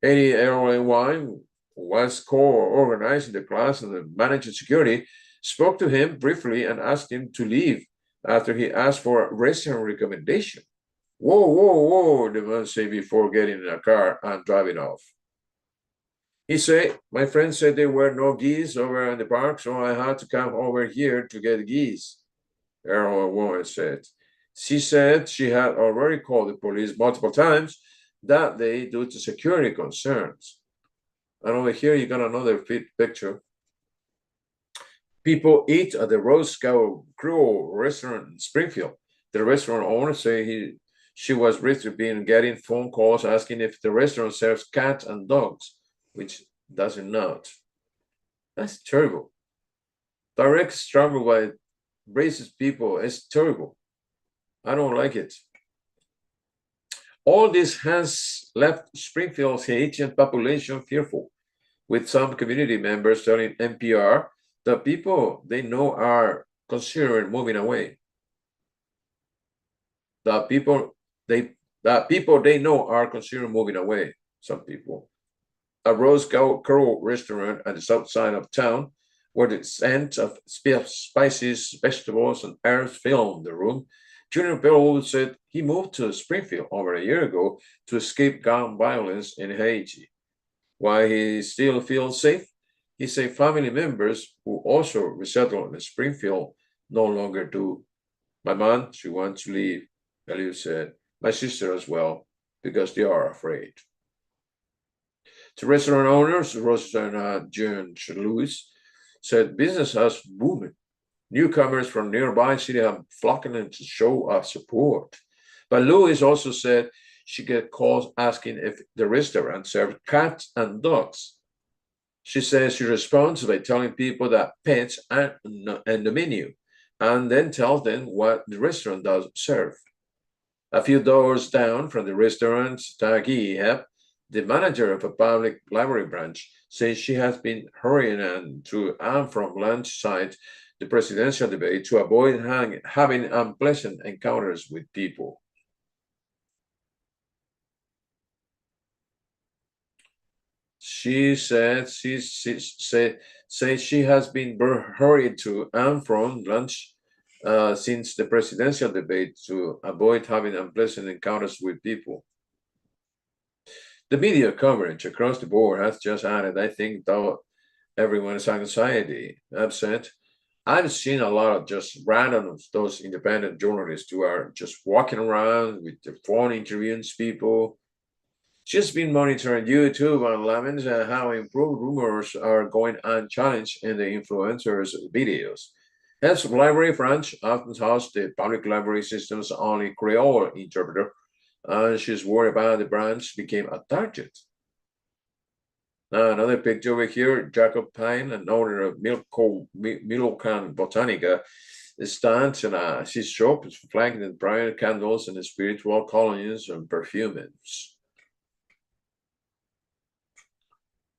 Eddie Wine was co-organizing the class and the manager security spoke to him briefly and asked him to leave after he asked for a restaurant recommendation. Whoa, whoa, whoa, the man said before getting in a car and driving off. He said, my friend said there were no geese over in the park, so I had to come over here to get geese, Earl Woman said. She said she had already called the police multiple times that day due to security concerns. And over here you got another picture. People eat at the Rose Creole restaurant in Springfield. The restaurant owner said she was recently getting phone calls asking if the restaurant serves cats and dogs, which does not. That's terrible. Direct struggle by racist people is terrible. I don't like it. All this has left Springfield's Haitian population fearful, with some community members telling NPR that people they know are considering moving away. That people they know are considering moving away. Some people. A Rose Curl restaurant at the south side of town, where the scent of spices, vegetables, and herbs filled the room. Junior Bell said he moved to Springfield over a year ago to escape gun violence in Haiti. While he still feels safe, he said family members who also resettled in Springfield no longer do. My mom, she wants to leave, Bell said. My sister as well, because they are afraid. The restaurant owners, Rosanna June Lewis, said business has booming. Newcomers from nearby city are flocking in to show of support. But Lewis also said she get calls asking if the restaurant served cats and dogs. She says she responds by telling people that pets are in the menu and then tells them what the restaurant does serve. A few doors down from the restaurant's Tagi Hep, the manager of a public library branch says she has been hurrying to and from lunch site the presidential debate to avoid having unpleasant encounters with people. She said she has been hurried to and from lunch since the presidential debate to avoid having unpleasant encounters with people. The media coverage across the board has just added, I think, though everyone's anxiety, upset. I've seen a lot of just random those independent journalists who are just walking around with their phone interviewing people. She's been monitoring YouTube and laments how improved rumors are going unchallenged in the influencers' videos. As Library French often hosts the public library system's only Creole interpreter, and she's worried about the branch became a target. Now, another picture over here, Jacob Pine, an owner of Miloccan Botanica, stands in a his shop is flanked in bright candles and spiritual colonies and perfumes.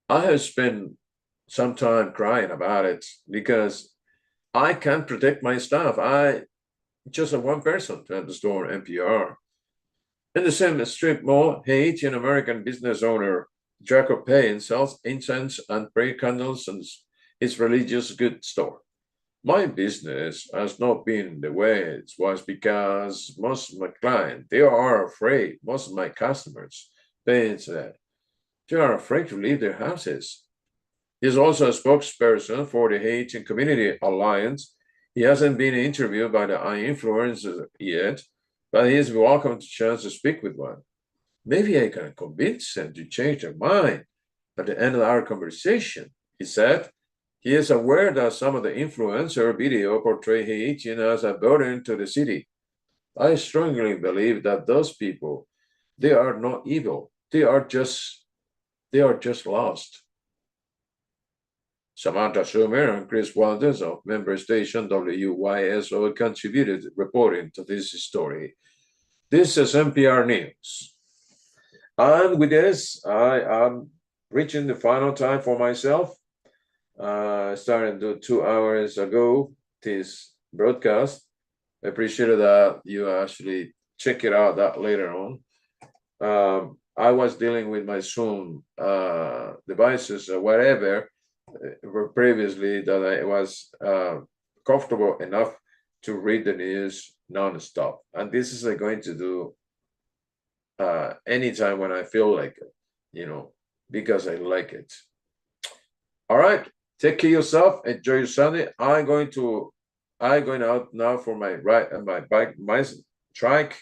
I have spent some time crying about it because I can't protect my stuff. I just have one person at the store, NPR. In the same strip mall, Haitian American business owner Jacob Payne sells incense and prayer candles and his religious goods store. My business has not been the way it was because most of my clients, they are afraid, most of my customers, Payne said, they are afraid to leave their houses. He's also a spokesperson for the Haitian Community Alliance. He hasn't been interviewed by the influencers yet, but he is welcome to chance to speak with one. Maybe I can convince them to change their mind at the end of our conversation, he said. He is aware that some of the influencer video portray Haitian as a burden to the city. I strongly believe that those people, they are not evil. They are just lost. Samantha Schumer and Chris Walters of member station WYSO contributed reporting to this story. This is NPR News. And with this, I am reaching the final time for myself. Started 2 hours ago, this broadcast. I appreciate that you actually check it out that later on. I was dealing with my Zoom devices or whatever previously that I was comfortable enough to read the news nonstop. And this is going to do anytime when I feel like it, because I like it. All right. Take care of yourself. Enjoy your Sunday. I'm going out now for my ride and my bike, my trike,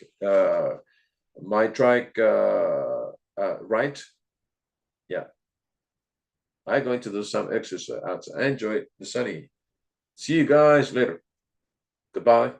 right. Yeah. I'm going to do some exercise outside. Enjoy the sunny. See you guys later. Goodbye.